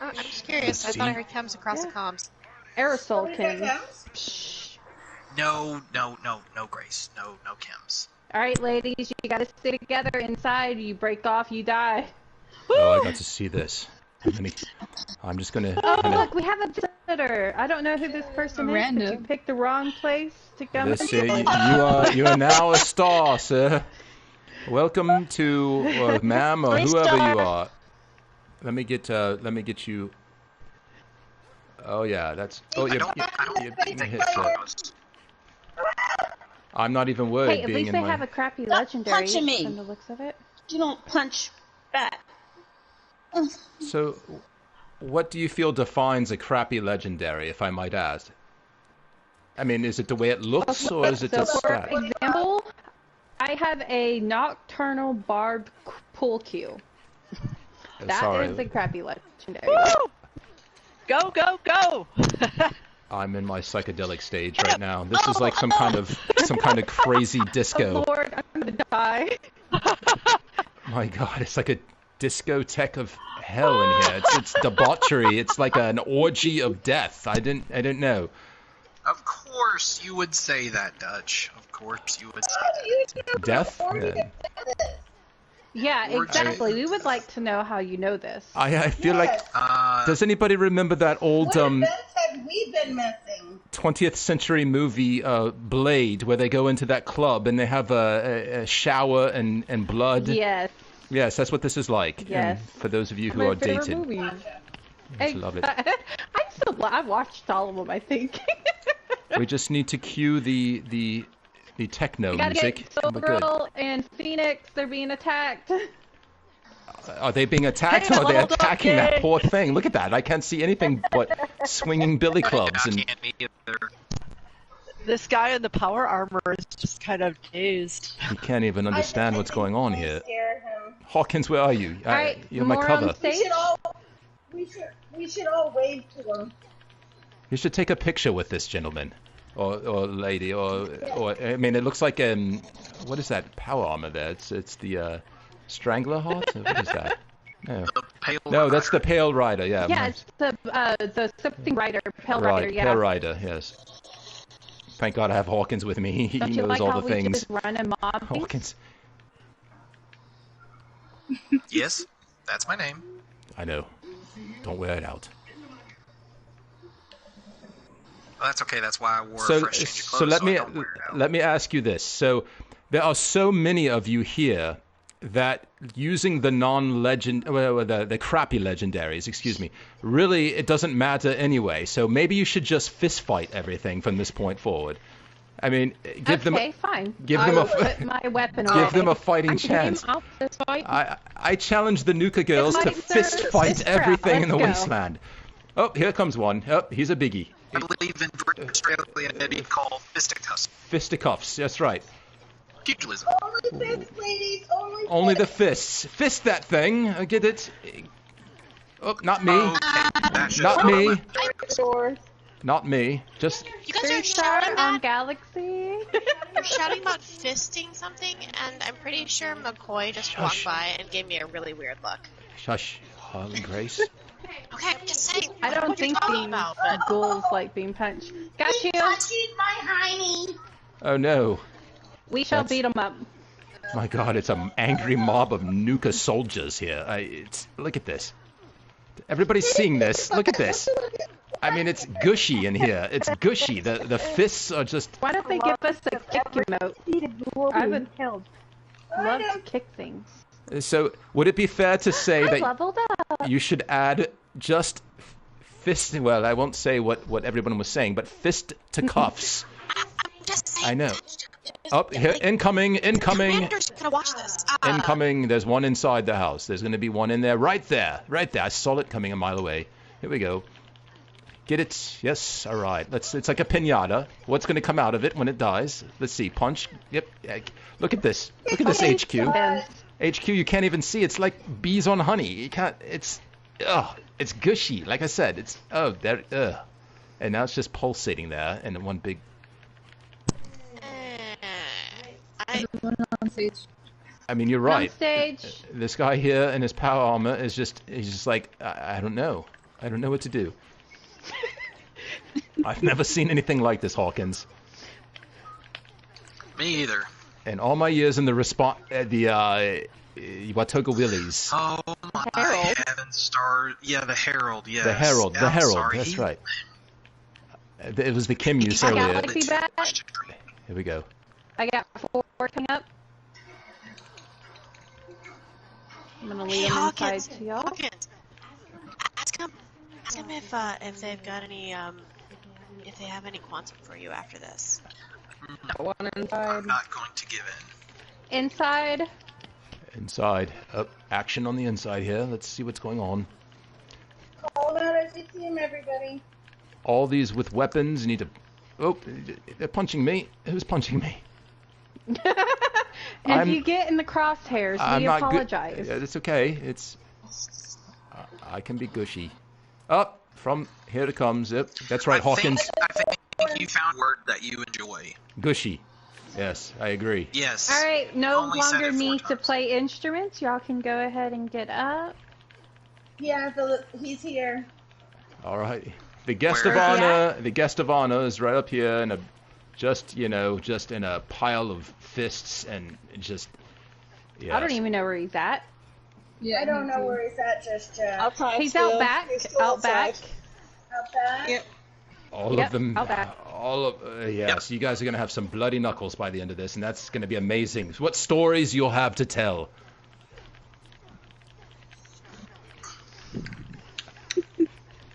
I'm just curious. I thought I heard chems across the comms. Aerosol chems. No, Grace. No chems. All right, ladies, you gotta stay together inside. You break off, you die. Oh, I got to see this. I'm just gonna. Oh, look, we have a visitor. I don't know who this person is, but you Random. picked the wrong place to come. You are now a star, sir. Welcome to ma'am or whoever you are. Let me get you. Oh yeah, that's. Oh, you hit that. I'm not even worried Hey, at being least in they my. have a crappy Stop legendary punching me. from the looks of it. You don't punch back. So, what do you feel defines a crappy legendary, if I might ask? I mean, is it the way it looks, or is it just for stat? example, I have a nocturnal barbed pool cue. That is a crappy legendary. Woo! Go, go, go! I'm in my psychedelic stage right now. This is like some kind of crazy disco. Oh Lord, I'm gonna die. My God, it's like a discotheque of hell in here. It's debauchery. It's like an orgy of death. I didn't know. Of course you would say that, Dutch. Of course you would say that. Death? Yeah, exactly. We would like to know how you know this. I feel like. Does anybody remember that old What events have we been missing? 20th century movie Blade, where they go into that club and they have a shower and blood? Yes. Yes, that's what this is like. Yes. And for those of you who My are favorite dated. movies. I love it. I watched all of them, I think. We just need to cue the techno We gotta music. get And we're good. Sobral and Phoenix. They're being attacked. Are they being attacked, or are they attacking that poor thing? Look at that. I can't see anything but swinging billy clubs. And This guy in the power armor is just kind of dazed. he can't even understand what's going on here. Scare him. Hawkins, where are you? Alright, You're my more cover. on stage? We should all wave to them. You should take a picture with this gentleman, or lady, or I mean, it looks like what is that power armor there? It's the Strangler Heart. What is that? No, no, that's the Pale Rider. Yeah. Yeah, it's the something rider, Pale Right, Rider. Yeah. Pale Rider. Yes. Thank God I have Hawkins with me. He Don't you knows like all how the we things. just run and mob these? Hawkins. Yes, that's my name. I know. Don't wear it out. Well, that's okay. That's why I wore a So, fresh change of clothes. so let me I don't wear it out. let me ask you this. So, there are so many of you here that using the non-legend, well, the crappy legendaries, excuse me, really it doesn't matter anyway. So maybe you should just fist fight everything from this point forward. I mean, give them. Okay, fine. Give I them will a. put my weapon Give away. them a fighting I'm chance. game, I'll fist fight. I challenge the Nuka girls to Fight, fist sir. fight Fist trap. everything in the Let's go. wasteland. Oh, here comes one. Oh, he's a biggie. I believe in Australia it'd be called fisticuffs. Fisticuffs. That's right. Pugilism. Only fists, ladies. Only the fists. Fist that thing. I get it. Oh, not me. Not me. Not me. Just. You guys are Three star shouting on about, Galaxy. you're shouting about fisting something, and I'm pretty sure McCoy just walked by and gave me a really weird look. Shush. Harlan Grace. Okay, I'm just saying. I don't what you're think talking these about, but ghouls like being punched. Got you. Touching my hiney. Oh no. We shall That's- beat them up. My God, it's an angry mob of Nuka soldiers here. Look at this. Everybody's seeing this. Look at this. I mean, it's gushy in here. It's gushy. The fists are just. Why don't they give us a kick emote? I would love to kick things. So, would it be fair to say I that leveled up. you should add just fist? Well, I won't say what everyone was saying, but fist to cuffs. I know. Oh, here, incoming. Commander's gonna watch this. Incoming. There's one inside the house. There's going to be one in there. Right there. I saw it coming a mile away. Here we go. Get it? Yes. All right. It's like a piñata. What's going to come out of it when it dies? Let's see. Punch. Yep. Look at this. Look at this HQ. HQ. You can't even see. It's like bees on honey. You can't. It's gushy. Like I said. It's there. And now it's just pulsating there, and one big. I mean, you're right. Stage. This guy here in his power armor is he's just like, I don't know. I don't know what to do. I've never seen anything like this, Hawkins. Me either. In all my years in the Watoga Willies. Oh my My heavens, star. Yeah, the Herald. Yes. The Herald. The I'm Herald. sorry, That's he- right. It was the Kim use I earlier. got Galaxy back. Here we go. I got 4 coming up. I'm gonna leave them inside to y'all. Hawkins, ask them if they've got any if they have any quantum for you after this. One inside. I'm not going to give in. Inside. Inside. Action on the inside here. Let's see what's going on. Call out as you see him, everybody. All these with weapons need to... Oh, they're punching me. Who's punching me? If you get in the crosshairs, we apologize. It's okay. It's... I can be gushy. Up from here it comes. Yep, that's right, Hawkins. I think you found a word that you enjoy. Gushy. Yes, I agree. Yes. All right, no Only said longer it 4 need to times. play instruments. Y'all can go ahead and get up. Yeah, he's here. All right. The guest Where of is he honor. The guest of honor is right up here in a, just in a pile of fists and just. Yes. I don't even know where he's at. I don't know where he's at just yet. Outside He's still. out back. He's still Out back. outside. Out back? Yep. All Yep, of them. out back. All of yes. You guys are gonna have some bloody knuckles by the end of this, and that's gonna be amazing. What stories you'll have to tell.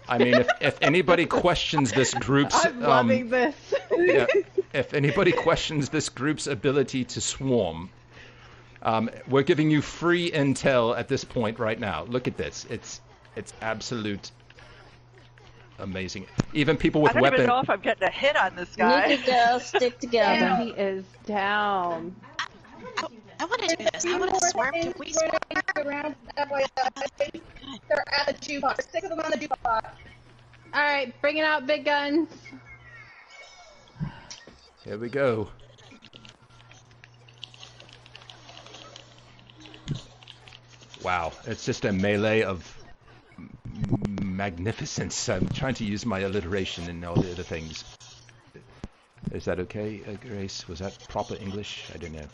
I mean, if anybody questions this group's, I'm loving this. yeah, if anybody questions this group's ability to swarm, we're giving you free intel at this point right now. Look at this. It's absolute amazing. Even people with I don't weapons. even know if I'm getting a hit on this guy. Nuka girls, stick together. He is down. I want to do this. I want to swarm. Can we swarm? Around that way. They're at the jukebox. 6 of them on the jukebox. All right, bringing out big guns. Here we go. Wow, it's just a melee of magnificence. I'm trying to use my alliteration and all the other things. Is that okay, Grace? Was that proper English? I don't know.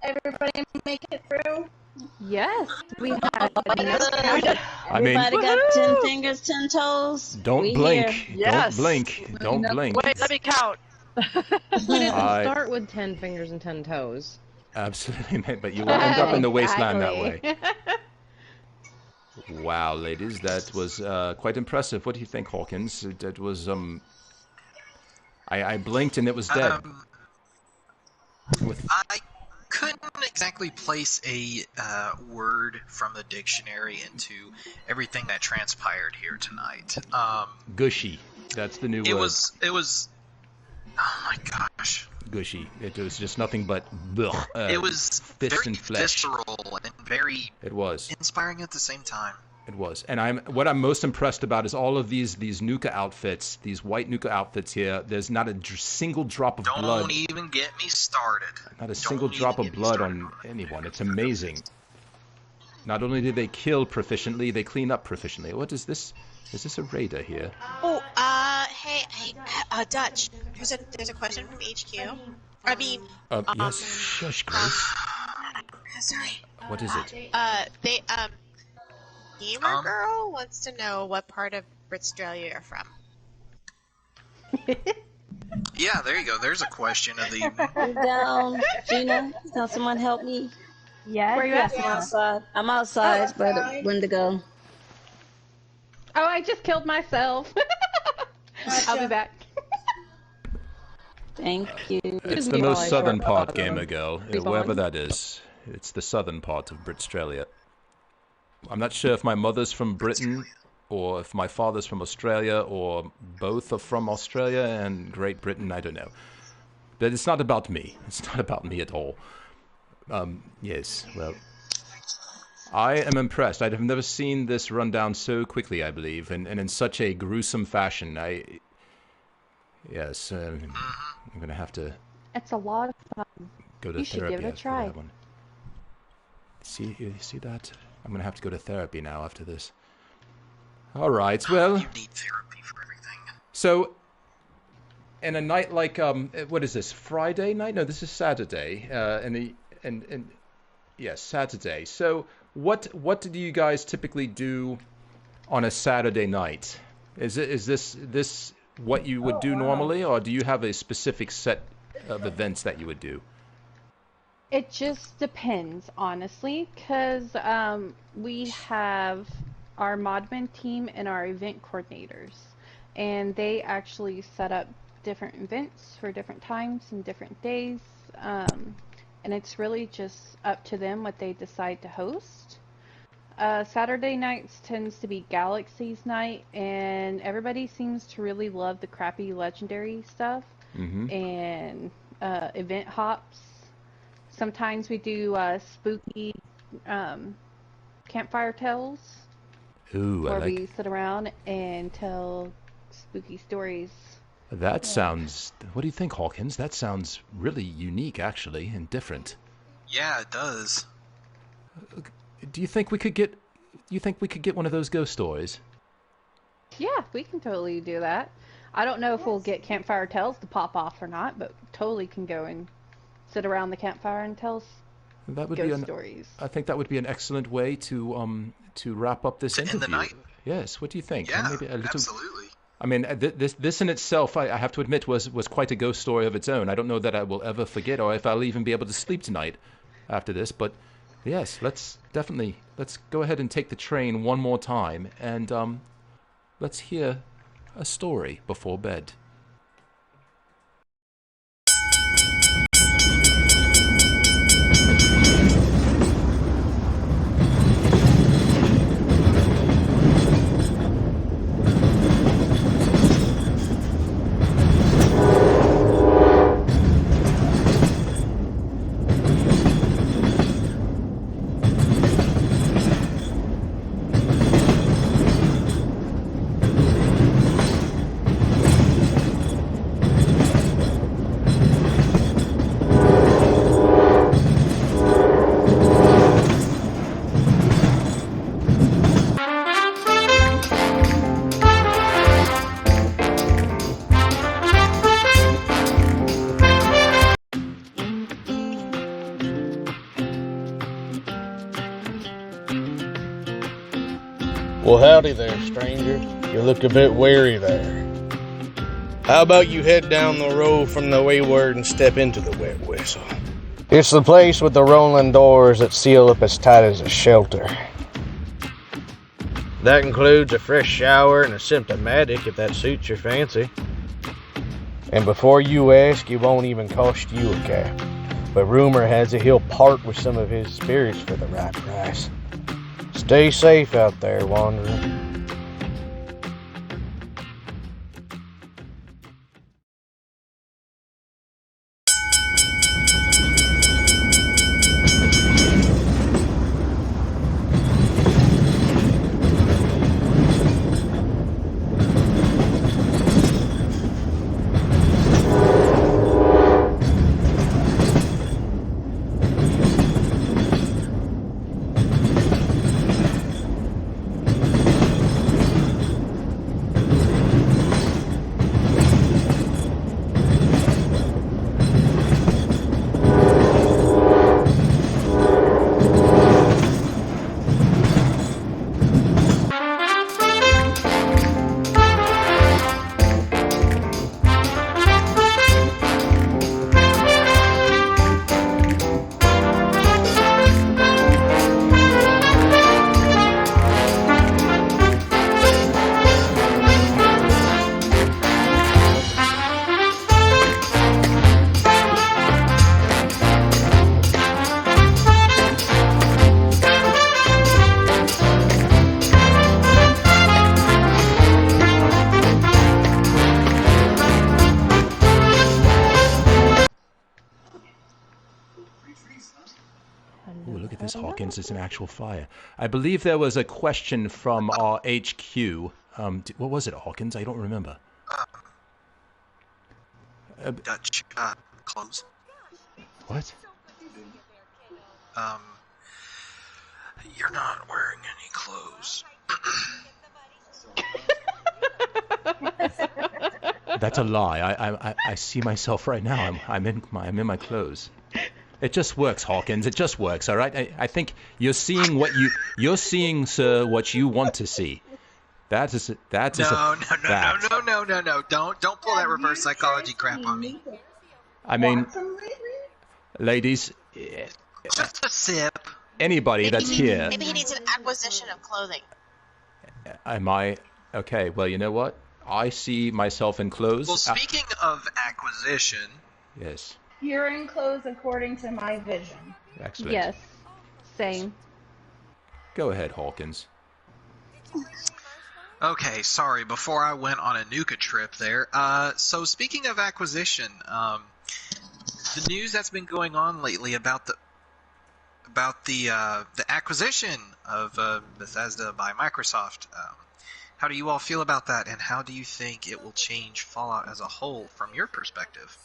Everybody make it through? Yes, we have. I mean, Everybody got 10 fingers, 10 toes. don't We blink. here. Yes. Don't blink. Don't blink. Wait, let me count. We didn't I- start with 10 fingers and 10 toes. Absolutely, mate, but you will end up in the wasteland that way. Exactly. Wow, ladies, that was quite impressive. What do you think, Hawkins? That was I blinked and it was dead. I couldn't exactly place a word from the dictionary into everything that transpired here tonight. Gushy. That's the new It word. was. Oh my gosh. Gushy. It was just nothing but blech, It was fists very and flesh. visceral and very It was. inspiring at the same time. It was. And what I'm most impressed about is all of these Nuka outfits, these white Nuka outfits here. There's not a single drop of blood. Don't even get me started. Not a single drop of blood on anyone. It's amazing. Not only do they kill proficiently, they clean up proficiently. What is this? Is this a raider here? Oh, hey, Dutch. There's a question from HQ. I mean, Yes. Shush, Grace. sorry. What is it? Gamer Girl wants to know what part of Britstralia you're from. Yeah, there you go. There's a question of the evening. I'm down. Gina, can someone help me? Yeah. Where you at? I'm outside. I'm outside, but Wendigo. Oh, I just killed myself. I'll be back. Thank you. It's the most southern part, Gamer Girl, wherever that is. It's the southern part of Britstralia. I'm not sure if my mother's from Britain, or if my father's from Australia, or both are from Australia and Great Britain. I don't know. But it's not about me. It's not about me at all. Yes, well, I am impressed. I have never seen this run down so quickly, I believe, and in such a gruesome fashion. Yes, I'm going to have to It's a lot of fun. go to You should therapy give it a after try. that one. You see that? I'm going to have to go to therapy now after this. All right, well... You need therapy for everything. So, in a night like, what is this, Friday night? No, this is Saturday. And Yes, Saturday. So what do you guys typically do on a Saturday night? Is this what you would do normally, or do you have a specific set of events that you would do? It just depends, honestly, because we have our Modman team and our event coordinators, and they actually set up different events for different times and different days, and it's really just up to them what they decide to host. Saturday nights tends to be Galaxy's night, and everybody seems to really love the crappy legendary stuff Mm-hmm. and event hops. Sometimes we do spooky um, campfire tales Ooh, I where like we sit around and tell spooky stories. that. Yeah. Sounds. What do you think, Hawkins? That sounds really unique, actually, and different. Yeah, it does. Do you think we could get? You think we could get one of those ghost stories? Yeah, we can totally do that. I don't know if we'll get campfire tales to pop off or not, but totally can go and sit around the campfire and tell That would be ghost an. stories. I think that would be an excellent way to wrap up this To end the interview. night? Yes. What do you think? Yeah, Maybe a little. absolutely. I mean, this in itself, I have to admit, was quite a ghost story of its own. I don't know that I will ever forget, or if I'll even be able to sleep tonight after this. But yes, let's go ahead and take the train one more time, and let's hear a story before bed. Well, howdy there, stranger. You look a bit weary there. How about you head down the road from the wayward and step into the wet whistle? It's the place with the rolling doors that seal up as tight as a shelter. That includes a fresh shower and a symptomatic if that suits your fancy. And before you ask, it won't even cost you a cap. But rumor has it he'll part with some of his spirits for the right price. Stay safe out there, wanderer. Ooh, look at this, Hawkins. It's an actual fire. I believe there was a question from our HQ. What was it, Hawkins? I don't remember. Dutch clothes. What? You're not wearing any clothes. That's a lie. I see myself right now. I'm in my clothes. It just works, Hawkins. It just works, all right? I think you're seeing sir, what you want to see. That is a fact. No. Don't pull that reverse psychology crap on me. I mean, ladies, just a sip. Anybody that's here. Maybe he needs an acquisition of clothing. Am I? Okay, well, you know what? I see myself in clothes. Well, speaking of acquisition. Yes. You're in clothes according to my vision. Excellent. Yes. Same. Go ahead, Hawkins. Okay, sorry. Before I went on a Nuka trip there. So speaking of acquisition, the news that's been going on lately about the acquisition of Bethesda by Microsoft. How do you all feel about that, and how do you think it will change Fallout as a whole from your perspective?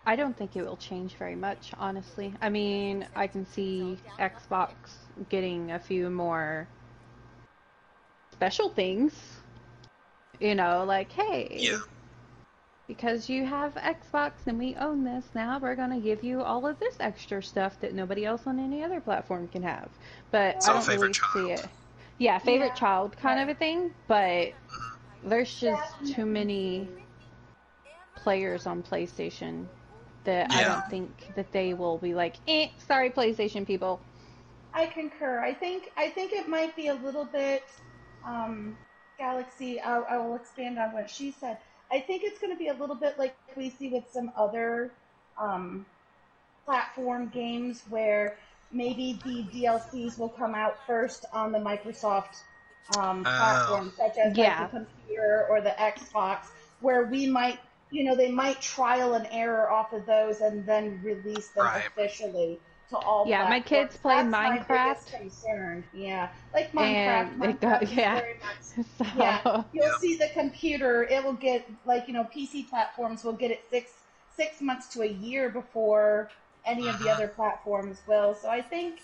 I don't think it will change very much, honestly. I mean, I can see Xbox getting a few more special things. You know, like, hey, because you have Xbox and we own this now, we're going to give you all of this extra stuff that nobody else on any other platform can have. But I don't really see it. Yeah, favorite child kind of a thing, but there's just too many players on PlayStation that I don't think that they will be like, sorry, PlayStation people. I concur. I think it might be a little bit, Galaxy, I will expand on what she said. I think it's going to be a little bit like we see with some other platform games where maybe the DLCs will come out first on the Microsoft platform, such as like the computer or the Xbox, where we might, they might trial and error off of those and then release them officially to all platforms. My kids play That's Minecraft. My biggest concern. Yeah, like Minecraft. You'll see the computer. It will get PC platforms will get it six months to a year before any of the other platforms will. So I think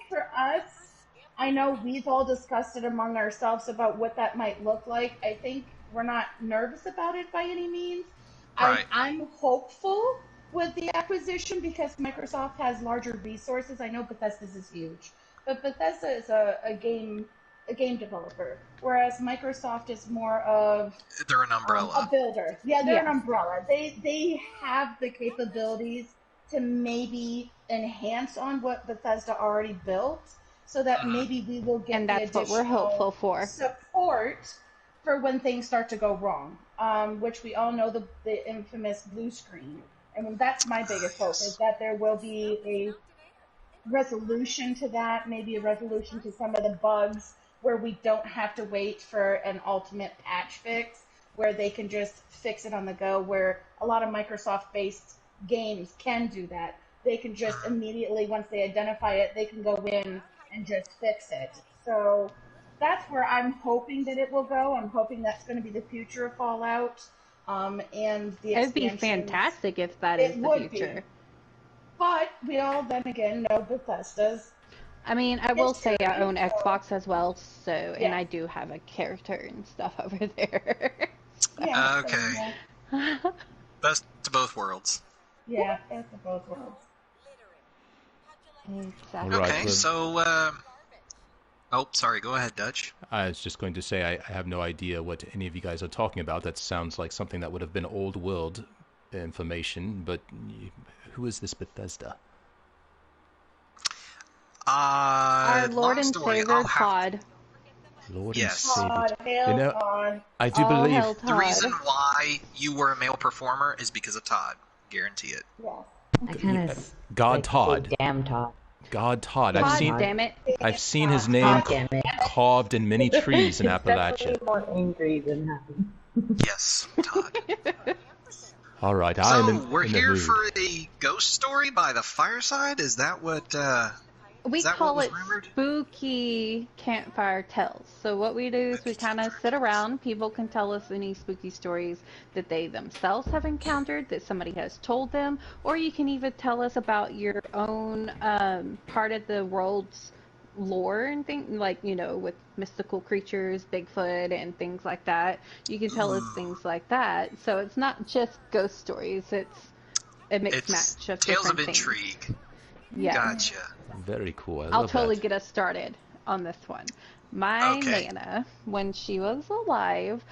for us, I know we've all discussed it among ourselves about what that might look like. I think we're not nervous about it by any means. Right. I'm hopeful with the acquisition because Microsoft has larger resources. I know Bethesda's is huge, but Bethesda is a game developer, whereas Microsoft is more of they're an umbrella, a builder. Yeah, they're an umbrella. They have the capabilities to maybe enhance on what Bethesda already built, so that maybe we will get and that's what we're hopeful for. Support for when things start to go wrong, which we all know the infamous blue screen. And that's my biggest hope, is that there will be a resolution to that, maybe a resolution to some of the bugs where we don't have to wait for an ultimate patch fix, where they can just fix it on the go, where a lot of Microsoft-based games can do that. They can just immediately, once they identify it, they can go in and just fix it. So that's where I'm hoping that it will go. I'm hoping that's going to be the future of Fallout. And the it'd be fantastic if that is the future. But we all then again know Bethesda's. I mean, I will say I own Xbox as well, so and I do have a character and stuff over there. Okay. Best of both worlds. Yeah, best of both worlds. Exactly. Right, okay, so oh, sorry, go ahead, Dutch. I was just going to say I have no idea what any of you guys are talking about. That sounds like something that would have been old world information, but who is this Bethesda? Our Lord and Savior Todd. Lord and Todd, Savior. Todd. I do believe the reason why you were a male performer is because of Todd. Guarantee it. Yeah. I kind of God Todd. Damn Todd. God Todd. Damn it. I've seen his name carved in many trees in Appalachia. More angry than happy. Yes, Todd. All right, so we're here for a ghost story by the fireside. Is that what? We call it spooky campfire tales. So what we do is we kind of sit around. People can tell us any spooky stories that they themselves have encountered, that somebody has told them, or you can even tell us about your own part of the world's lore and things, like, with mystical creatures, Bigfoot, and things like that. You can tell us things like that. So it's not just ghost stories. It's a mixed It's match of Tales of different things. Intrigue. Yeah. Gotcha. Very cool. I I'll love totally that. get us started on this one. My Nana, when she was alive,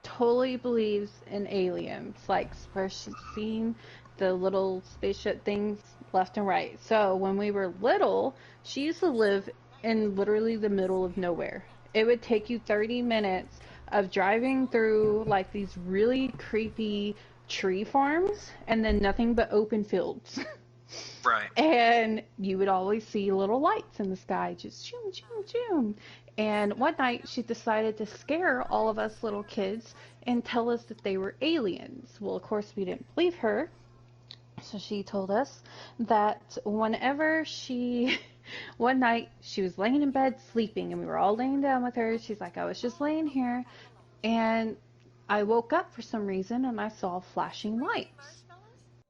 totally believes in aliens, like where she's seen the little spaceship things left and right. So when we were little, she used to live in literally the middle of nowhere. It would take you 30 minutes of driving through like these really creepy tree farms and then nothing but open fields. Right. And you would always see little lights in the sky, just zoom, zoom, zoom. And one night she decided to scare all of us little kids and tell us that they were aliens. Well, of course, we didn't believe her. So she told us that one night she was laying in bed sleeping and we were all laying down with her. She's like, I was just laying here and I woke up for some reason and I saw flashing lights.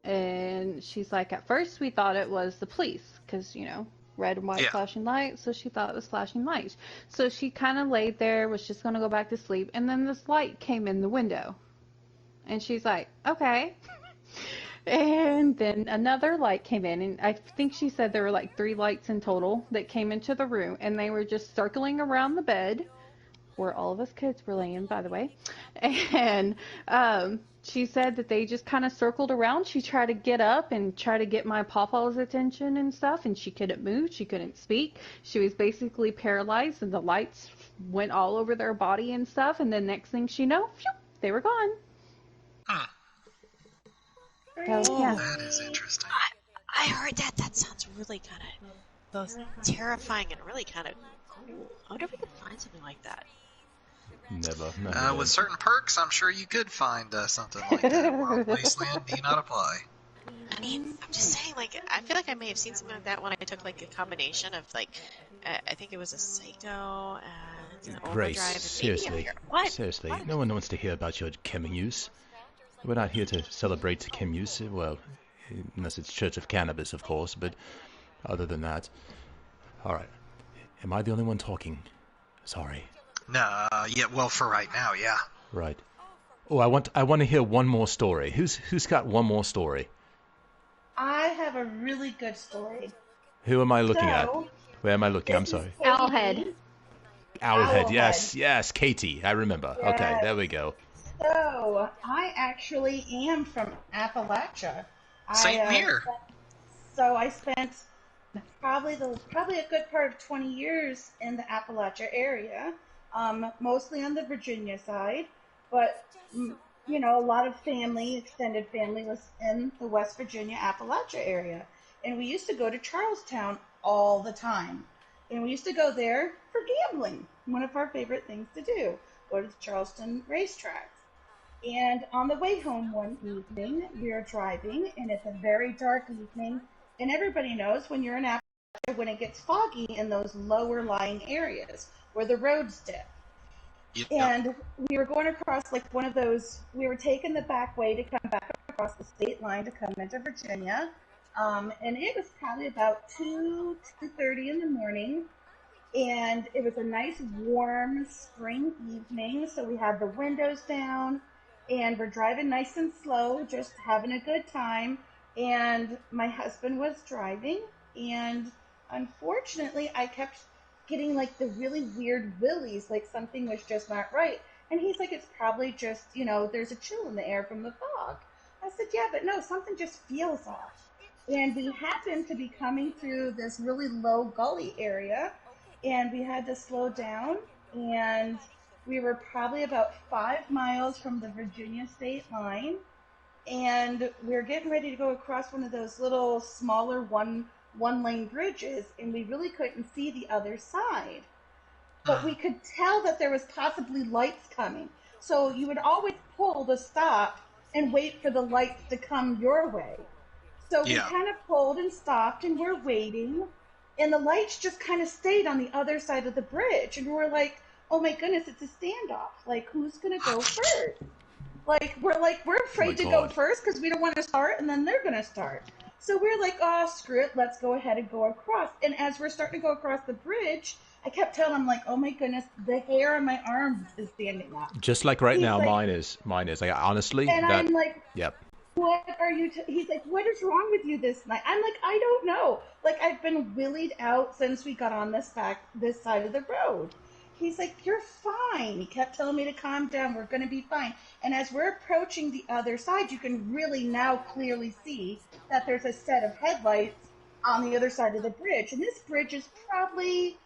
And she's like, at first we thought it was the police because, red and white flashing lights. So she thought it was flashing lights. So she kind of laid there, was just going to go back to sleep. And then this light came in the window. And she's like, okay. And then another light came in. And I think she said there were like 3 lights in total that came into the room. And they were just circling around the bed where all of us kids were laying, by the way. And she said that they just kind of circled around. She tried to get up and try to get my pawpaw's attention and stuff, and she couldn't move. She couldn't speak. She was basically paralyzed, and the lights went all over their body and stuff. And then next thing she know, phew, they were gone. Huh. So, yeah. That is interesting. I heard that. That sounds really kind of both terrifying and really kind of cool. I wonder if we could find something like that. Never. With certain perks, I'm sure you could find something like that. Wild Wasteland need not apply. I mean, I'm just saying, like, I feel like I may have seen something like that when I took, like, a combination of, like, I think it was a Psycho and an Grace, Overdrive. seriously. What? Seriously, no one wants to hear about your chem use. We're not here to celebrate chem use, well, unless it's Church of Cannabis, of course, but other than that. Alright. Am I the only one talking? Sorry. No, yeah, well, for right now, yeah. Right. Oh, I want to hear one more story. Who's got one more story? I have a really good story. Who am I looking at? Where am I looking? I'm sorry. Owlhead. Owlhead. Yes, Katie. I remember. Yes. Okay, there we go. So, I actually am from Appalachia. Same here. So I spent probably a good part of 20 years in the Appalachia area, mostly on the Virginia side, but a lot of extended family was in the West Virginia Appalachia area, and we used to go to Charlestown all the time, and we used to go there for gambling. One of our favorite things to do, go to the Charleston racetracks. And on the way home one evening, we were driving, and it's a very dark evening, and everybody knows when you're in Appalachia, when it gets foggy in those lower lying areas where the roads dip. Yep. And we were going across one of those, we were taking the back way to come back across the state line to come into Virginia, and it was probably about 2:30 in the morning, and it was a nice warm spring evening, so we had the windows down, and we're driving nice and slow, just having a good time, and my husband was driving, and unfortunately I kept getting the really weird willies, like something was just not right, and he's like, it's probably just, there's a chill in the air from the fog. I said, yeah, but no, something just feels off. And we happened to be coming through this really low gully area, and we had to slow down, and we were probably about 5 miles from the Virginia state line, and we were getting ready to go across one of those little smaller one-lane bridges, and we really couldn't see the other side. But we could tell that there was possibly lights coming. So you would always pull to stop and wait for the lights to come your way. So we kind of pulled and stopped, and we're waiting, and the lights just kind of stayed on the other side of the bridge, and we're like, oh my goodness, it's a standoff. Who's going to go first? We're afraid to go first because we don't want to start, and then they're going to start. So we're like, oh, screw it, let's go ahead and go across. And as we're starting to go across the bridge, I kept telling him, oh my goodness, the hair on my arms is standing up. Just like right now, mine is. Honestly, and I'm like, yep. what are you he's like, what is wrong with you this night? I'm like, I don't know. Like, I've been willied out since we got on this side of the road. He's like, you're fine. He kept telling me to calm down. We're going to be fine. And as we're approaching the other side, you can really now clearly see that there's a set of headlights on the other side of the bridge. And this bridge is probably,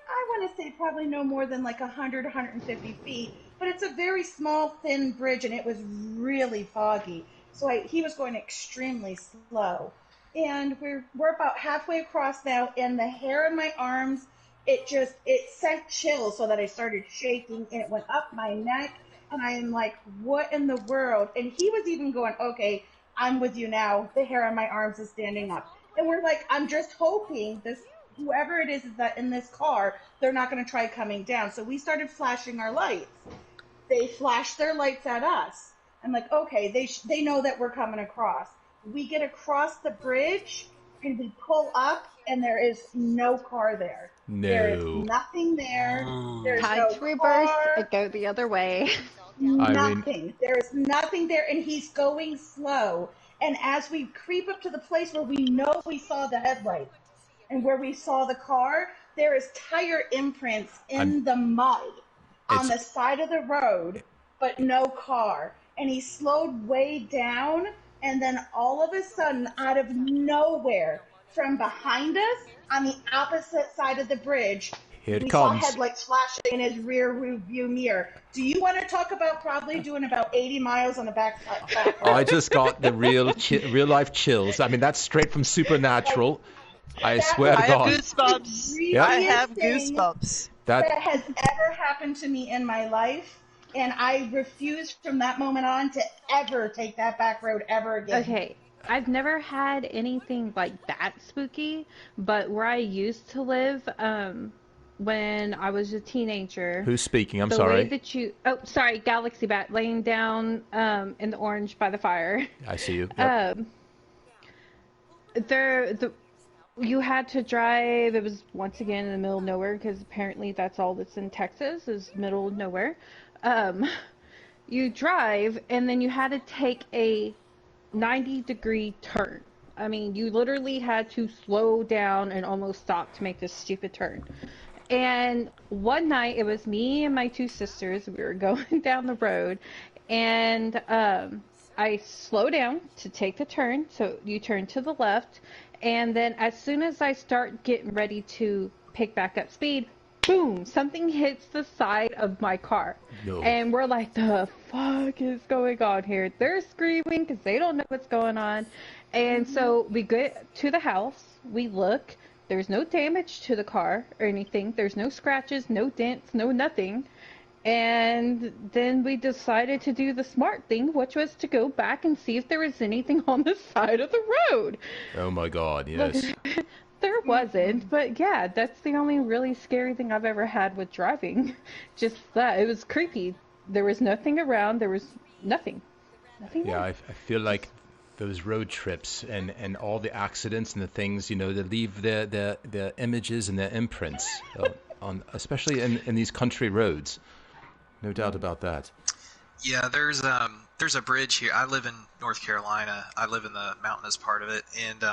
I want to say probably no more than like 100, 150 feet. But it's a very small, thin bridge, and it was really foggy. So he was going extremely slow. And we're about halfway across now, and the hair on my arms, it sent chills so that I started shaking, and it went up my neck, and I am like, what in the world? And he was even going, okay, I'm with you now. The hair on my arms is standing up. And we're like, I'm just hoping whoever it is that in this car, they're not going to try coming down. So we started flashing our lights. They flashed their lights at us. I'm like, okay, they know that we're coming across. We get across the bridge, and we pull up, and there is no car there. No. There is nothing there. There's Time no to reverse car. and go the other way. Nothing. There is nothing there, and he's going slow. And as we creep up to the place where we know we saw the headlights and where we saw the car, there is tire imprints in the mud on the side of the road, but no car. And he slowed way down, and then all of a sudden, out of nowhere, from behind us, on the opposite side of the bridge, Here it we comes. saw headlights flashing in his rear view mirror. Do you want to talk about probably doing about 80 miles on the back road? I just got the real life chills. I mean, that's straight from Supernatural. I swear to God. I have goosebumps. Yeah. I have goosebumps. That has ever happened to me in my life, and I refuse from that moment on to ever take that back road ever again. Okay, I've never had anything like that spooky, but where I used to live, when I was a teenager. Who's speaking? I'm the sorry. Way that you, sorry, Galaxy Bat laying down in the orange by the fire. I see you. Yep. You had to drive. It was once again in the middle of nowhere because apparently that's all that's in Texas is middle of nowhere. You drive and then you had to take a 90-degree turn. I mean, you literally had to slow down and almost stop to make this stupid turn. And one night it was me and my two sisters. We were going down the road, and I slow down to take the turn. So you turn to the left. And then as soon as I start getting ready to pick back up speed, boom, something hits the side of my car. No. And we're like, the fuck is going on here? They're screaming because they don't know what's going on. And so we get to the house, we look, there's no damage to the car or anything. There's no scratches, no dents, no nothing. And then we decided to do the smart thing, which was to go back and see if there was anything on the side of the road. Oh my God, yes. There wasn't, but yeah, that's the only really scary thing I've ever had with driving. Just that. It was creepy. There was nothing around. There was nothing. Nothing Yeah, there. I feel like those road trips and all the accidents and the things, they leave their images and their imprints on, especially in these country roads. No doubt about that. Yeah, there's a bridge here. I live in North Carolina. I live in the mountainous part of it, and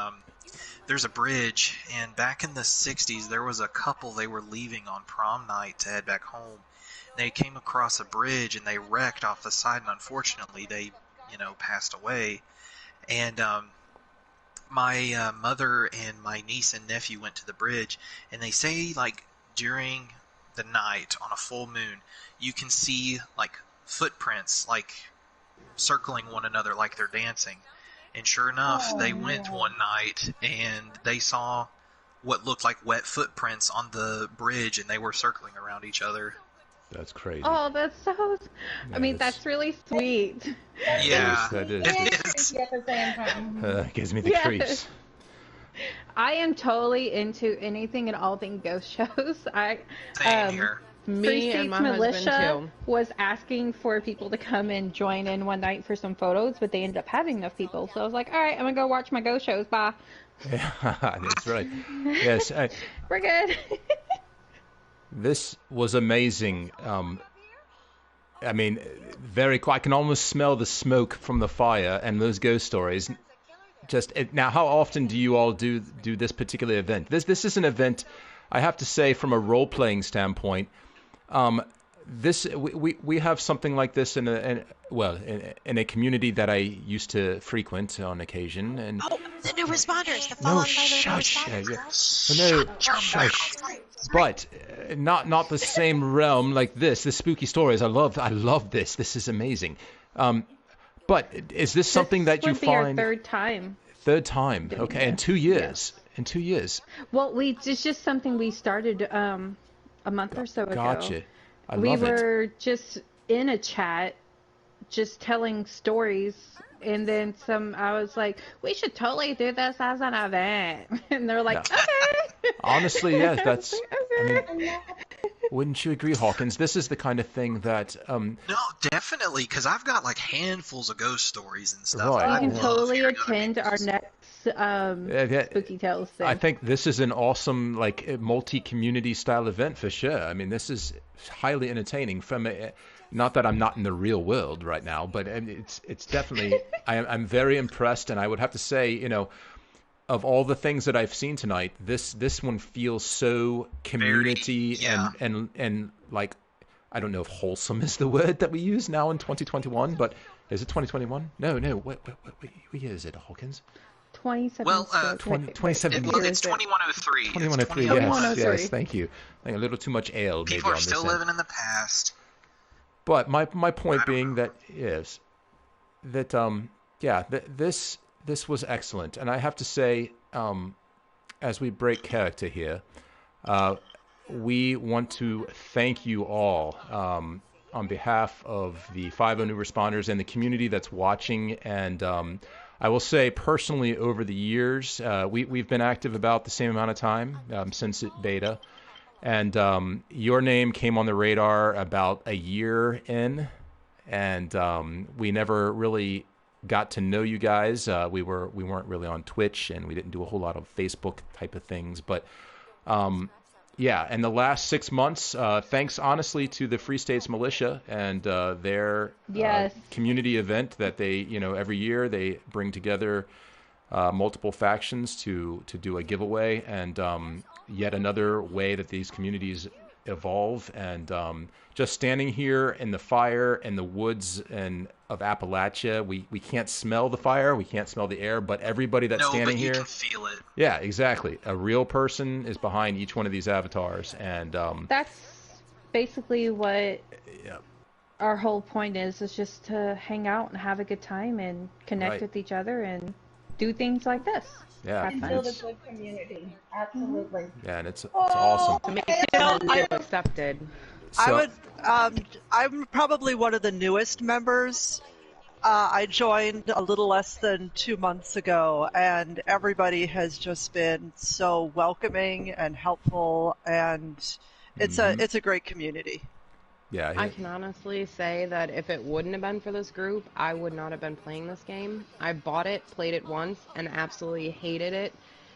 there's a bridge. And back in the 60s, there was a couple. They were leaving on prom night to head back home. They came across a bridge and they wrecked off the side, and unfortunately, they passed away. And my mother and my niece and nephew went to the bridge, and they say like during the night on a full moon, you can see like footprints like circling one another like they're dancing. And sure enough, they went one night and they saw what looked like wet footprints on the bridge, and they were circling around each other. That's crazy. Oh, that's so... I mean, that's really sweet. Yeah, Yes, that is. At the same time. Gives me the creeps. I am totally into anything and all things ghost shows. Same here. Me Free and States my husband, Militia too. was asking for people to come and join in one night for some photos, but they ended up having enough people. So I was like, all right, I'm going to go watch my ghost shows. Bye. Yeah, that's right. Yes. We're good. This was amazing. I mean, I can almost smell the smoke from the fire and those ghost stories. Now, how often do you all do this particular event? This is an event, I have to say, from a role-playing standpoint. We have something like this in a community that I used to frequent on occasion. And the new responders. The fallen shush. But not the same realm like this. The spooky stories. I love this. This is amazing. But is this something that you find? This would be our third time. Third time. Okay, in 2 years. Yeah. In 2 years. Well, it's just something we started a month or so ago. Gotcha. We were just in a chat, just telling stories, and then I was like, we should totally do this as an event. And they're like, okay. Honestly, yes, that's... Okay. I mean, wouldn't you agree, Hawkins? This is the kind of thing that... No, definitely, because I've got like handfuls of ghost stories and stuff. Right. You can totally attend our next Spooky Tales thing. I think this is an awesome, like, multi-community style event for sure. I mean, this is highly entertaining. Not that I'm not in the real world right now, but it's definitely... I'm very impressed, and I would have to say, of all the things that I've seen tonight, this one feels so community and like, I don't know if wholesome is the word that we use now in 2021, but is it 2021? No. What year is it, Hawkins? 27. Well, 27. It's 2103. 2103. Yes. Thank you. I think a little too much ale. People maybe are still living in the past. But my point being that this was excellent, and I have to say, as we break character here, we want to thank you all on behalf of the 50 New Responders and the community that's watching. And I will say personally, over the years, we've been active about the same amount of time since beta. And your name came on the radar about a year in, and we never really got to know you guys. We weren't really on Twitch, and we didn't do a whole lot of Facebook type of things. But in the last 6 months, thanks honestly to the Free States Militia and their community event that they, every year they bring together multiple factions to do a giveaway, and yet another way that these communities evolve. And just standing here in the fire in the woods of Appalachia, we can't smell the fire, we can't smell the air, but everybody that's standing here, can feel it. Yeah, exactly. A real person is behind each one of these avatars, and that's basically what our whole point is just to hang out and have a good time and connect with each other and do things like this. Yeah, and build a good community. Absolutely. Yeah, and it's awesome. To make it feel accepted. So, I'm probably one of the newest members. I joined a little less than 2 months ago, and everybody has just been so welcoming and helpful, and it's a great community. Yeah, I can honestly say that if it wouldn't have been for this group, I would not have been playing this game. I bought it, played it once, and absolutely hated it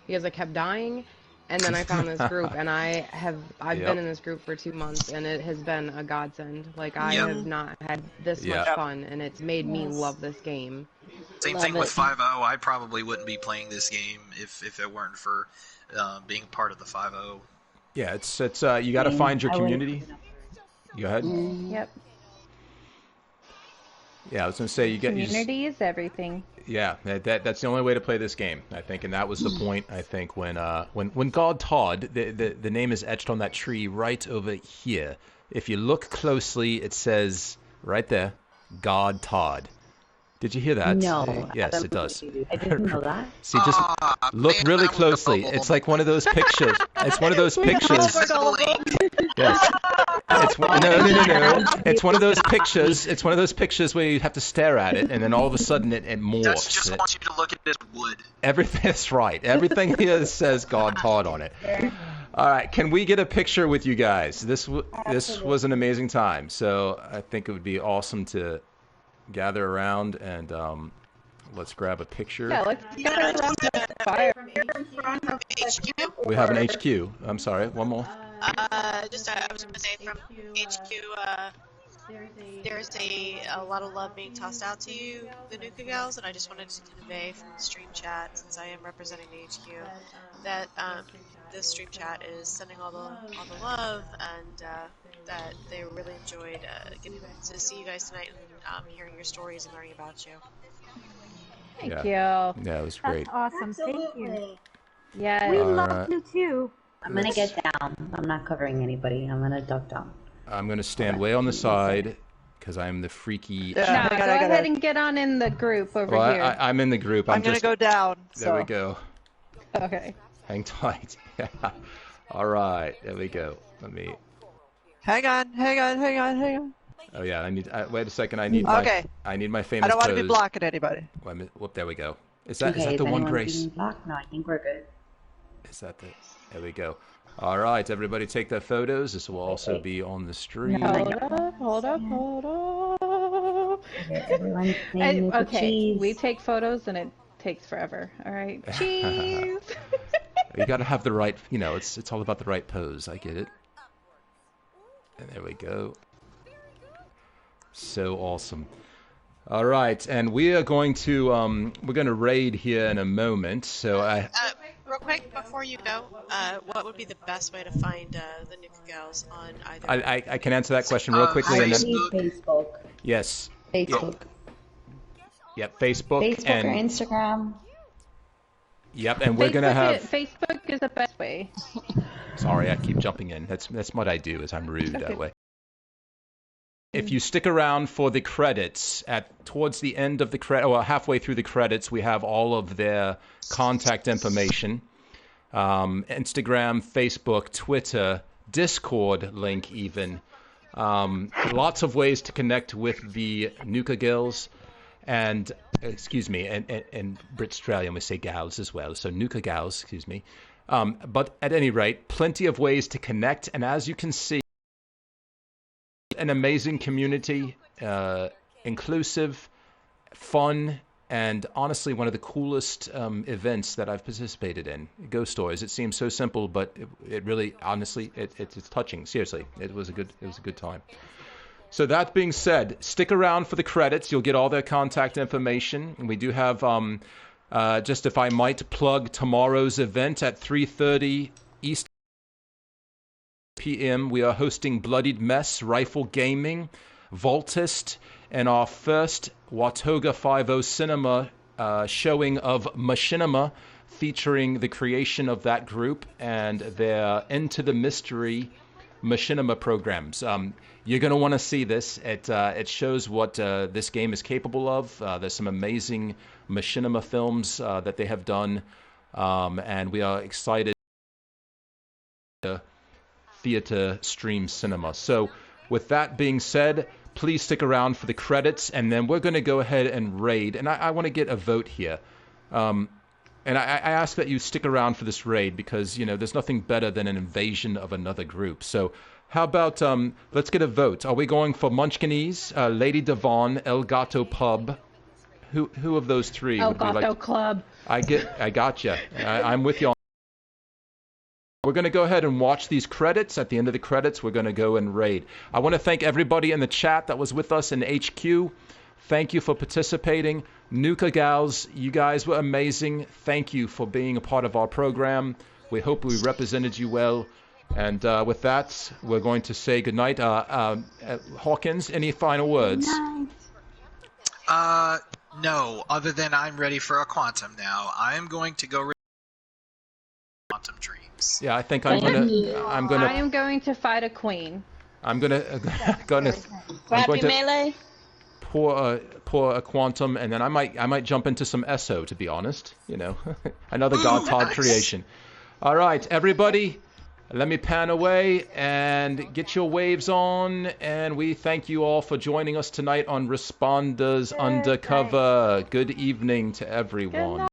because I kept dying. And then I found this group, and I've been in this group for 2 months, and it has been a godsend. Like, I have not had this much fun, and it's made me love this game. Same thing with 5.0. I probably wouldn't be playing this game if it weren't for being part of the 5.0. Yeah, it's you got to find your community. Go ahead. Yep. Yeah, I was gonna say you get community is everything. Yeah, that's the only way to play this game, I think, and that was the point. I think when God Todd, the name is etched on that tree right over here. If you look closely, it says right there, God Todd. Did you hear that? No. Yes, it does. I didn't know that. See, just look really closely. It's like one of those pictures. It's one of those pictures. Yes. No. It's one of those pictures. It's one of those pictures where you have to stare at it, and then all of a sudden it morphs. That's just wants you to look at this wood. That's right. Everything here says God Todd on it. All right, can we get a picture with you guys? This was an amazing time. So I think it would be awesome to gather around and let's grab a picture. Yeah, let's gather around the fire. We have an HQ. I'm sorry, one more. I was going to say from HQ, there's a lot of love being tossed out to you, the Nuka Gals, and I just wanted to convey from the stream chat, since I am representing the HQ, that this stream chat is sending all the love, and that they really enjoyed getting to see you guys tonight and hearing your stories and learning about you. Thank you. Yeah, it was great. That's awesome. Thank you. Yes. We love you too. I'm gonna get down. I'm not covering anybody. I'm gonna duck down. I'm going to stand way on the side because I'm the freaky. No, go ahead and get on in the group over Well, here. I'm in the group. I'm going to go down. There we go. Okay. Hang tight. All right, there we go. Let me. Hang on. Oh yeah, wait a second. I need my. I need my famous. I don't want to be pose. blocking anybody. Whoop! There we go. Is that Okay, the one, anyone Grace? being blocked? No, I think we're good. Is that the? There we go. All right, everybody, take their photos. This will also be on the stream. Hold up. Everyone's name Okay, cheese. we take photos and it takes forever. All right, cheese. You got to have the right. You know, it's all about the right pose. I get it. And there we go. So awesome. All right, and we are going to raid here in a moment. So Real quick, before you go, what would be the best way to find the Nuka Gals on either? I can answer that question real quickly. And then, Facebook. yes. Facebook. Yep, Facebook. Facebook and, or Instagram. Yep, and we're gonna have. Facebook is the best way. Sorry, I keep jumping in. That's what I do. Is I'm rude that way. If you stick around for the credits, towards the end of the halfway through the credits, we have all of their contact information. Instagram, Facebook, Twitter, Discord link even. Lots of ways to connect with the Nuka Gals and, excuse me, and Brit Australian we say gals as well. So Nuka Gals, excuse me. But at any rate, plenty of ways to connect. And as you can see, an amazing community, inclusive, fun, and honestly one of the coolest events that I've participated in. Ghost Stories. It seems so simple, but it really, honestly, it's touching. Seriously, it was a good time. So that being said, stick around for the credits. You'll get all their contact information. And we do have, just if I might plug tomorrow's event at 3:30 Eastern p.m. We are hosting Bloodied Mess, Rifle Gaming, Voltist, and our first Watoga 5-0 Cinema showing of Machinima, featuring the creation of that group and their Into the Mystery Machinima programs. You're going to want to see this. It shows what this game is capable of. There's some amazing Machinima films that they have done, and we are excited theater stream cinema. So with that being said, please stick around for the credits, and then we're going to go ahead and raid. And I want to get a vote here. And I ask that you stick around for this raid because, you know, there's nothing better than an invasion of another group. So how about let's get a vote. Are we going for Munchkinese, Lady Devon, El Gato Pub? Who of those three El would we like? Gato Club. I gotcha. I'm with you on. We're going to go ahead and watch these credits. At the end of the credits, we're going to go and raid. I want to thank everybody in the chat that was with us in HQ. Thank you for participating. Nuka Gals, you guys were amazing. Thank you for being a part of our program. We hope we represented you well. And with that, we're going to say goodnight. Hawkins, any final words? No, other than I'm ready for a quantum now. I am going to go quantum dreams. Yeah, I think I am going to fight a queen. I'm going to melee. pour a quantum, and then I might jump into some ESO, to be honest. You know, another God Todd creation. All right, everybody, let me pan away and get your waves on, and we thank you all for joining us tonight on Responders Undercover. Good evening to everyone.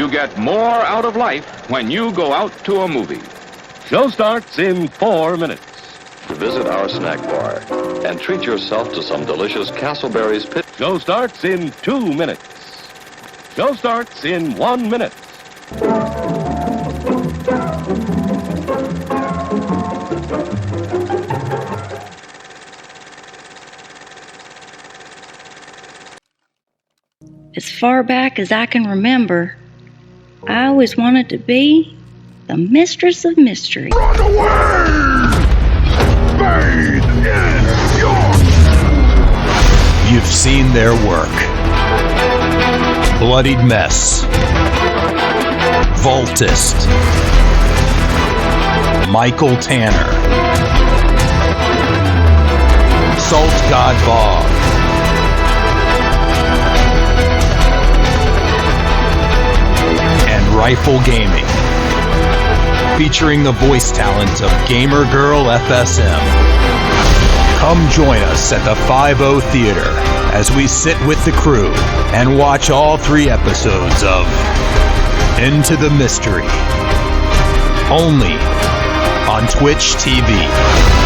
You get more out of life when you go out to a movie. Show starts in 4 minutes. Visit our snack bar and treat yourself to some delicious Castleberry's pit. Show starts in 2 minutes. Show starts in 1 minute. As far back as I can remember, I always wanted to be the mistress of mystery. Run away! Bathe in your... You've seen their work. Bloodied Mess, Vaultist, Michael Tanner, Salt God Bob, and Rifle Gaming, featuring the voice talent of Gamer Girl FSM. Come join us at the 5-0 Theater as we sit with the crew and watch all 3 episodes of Into the Mystery, only on Twitch TV.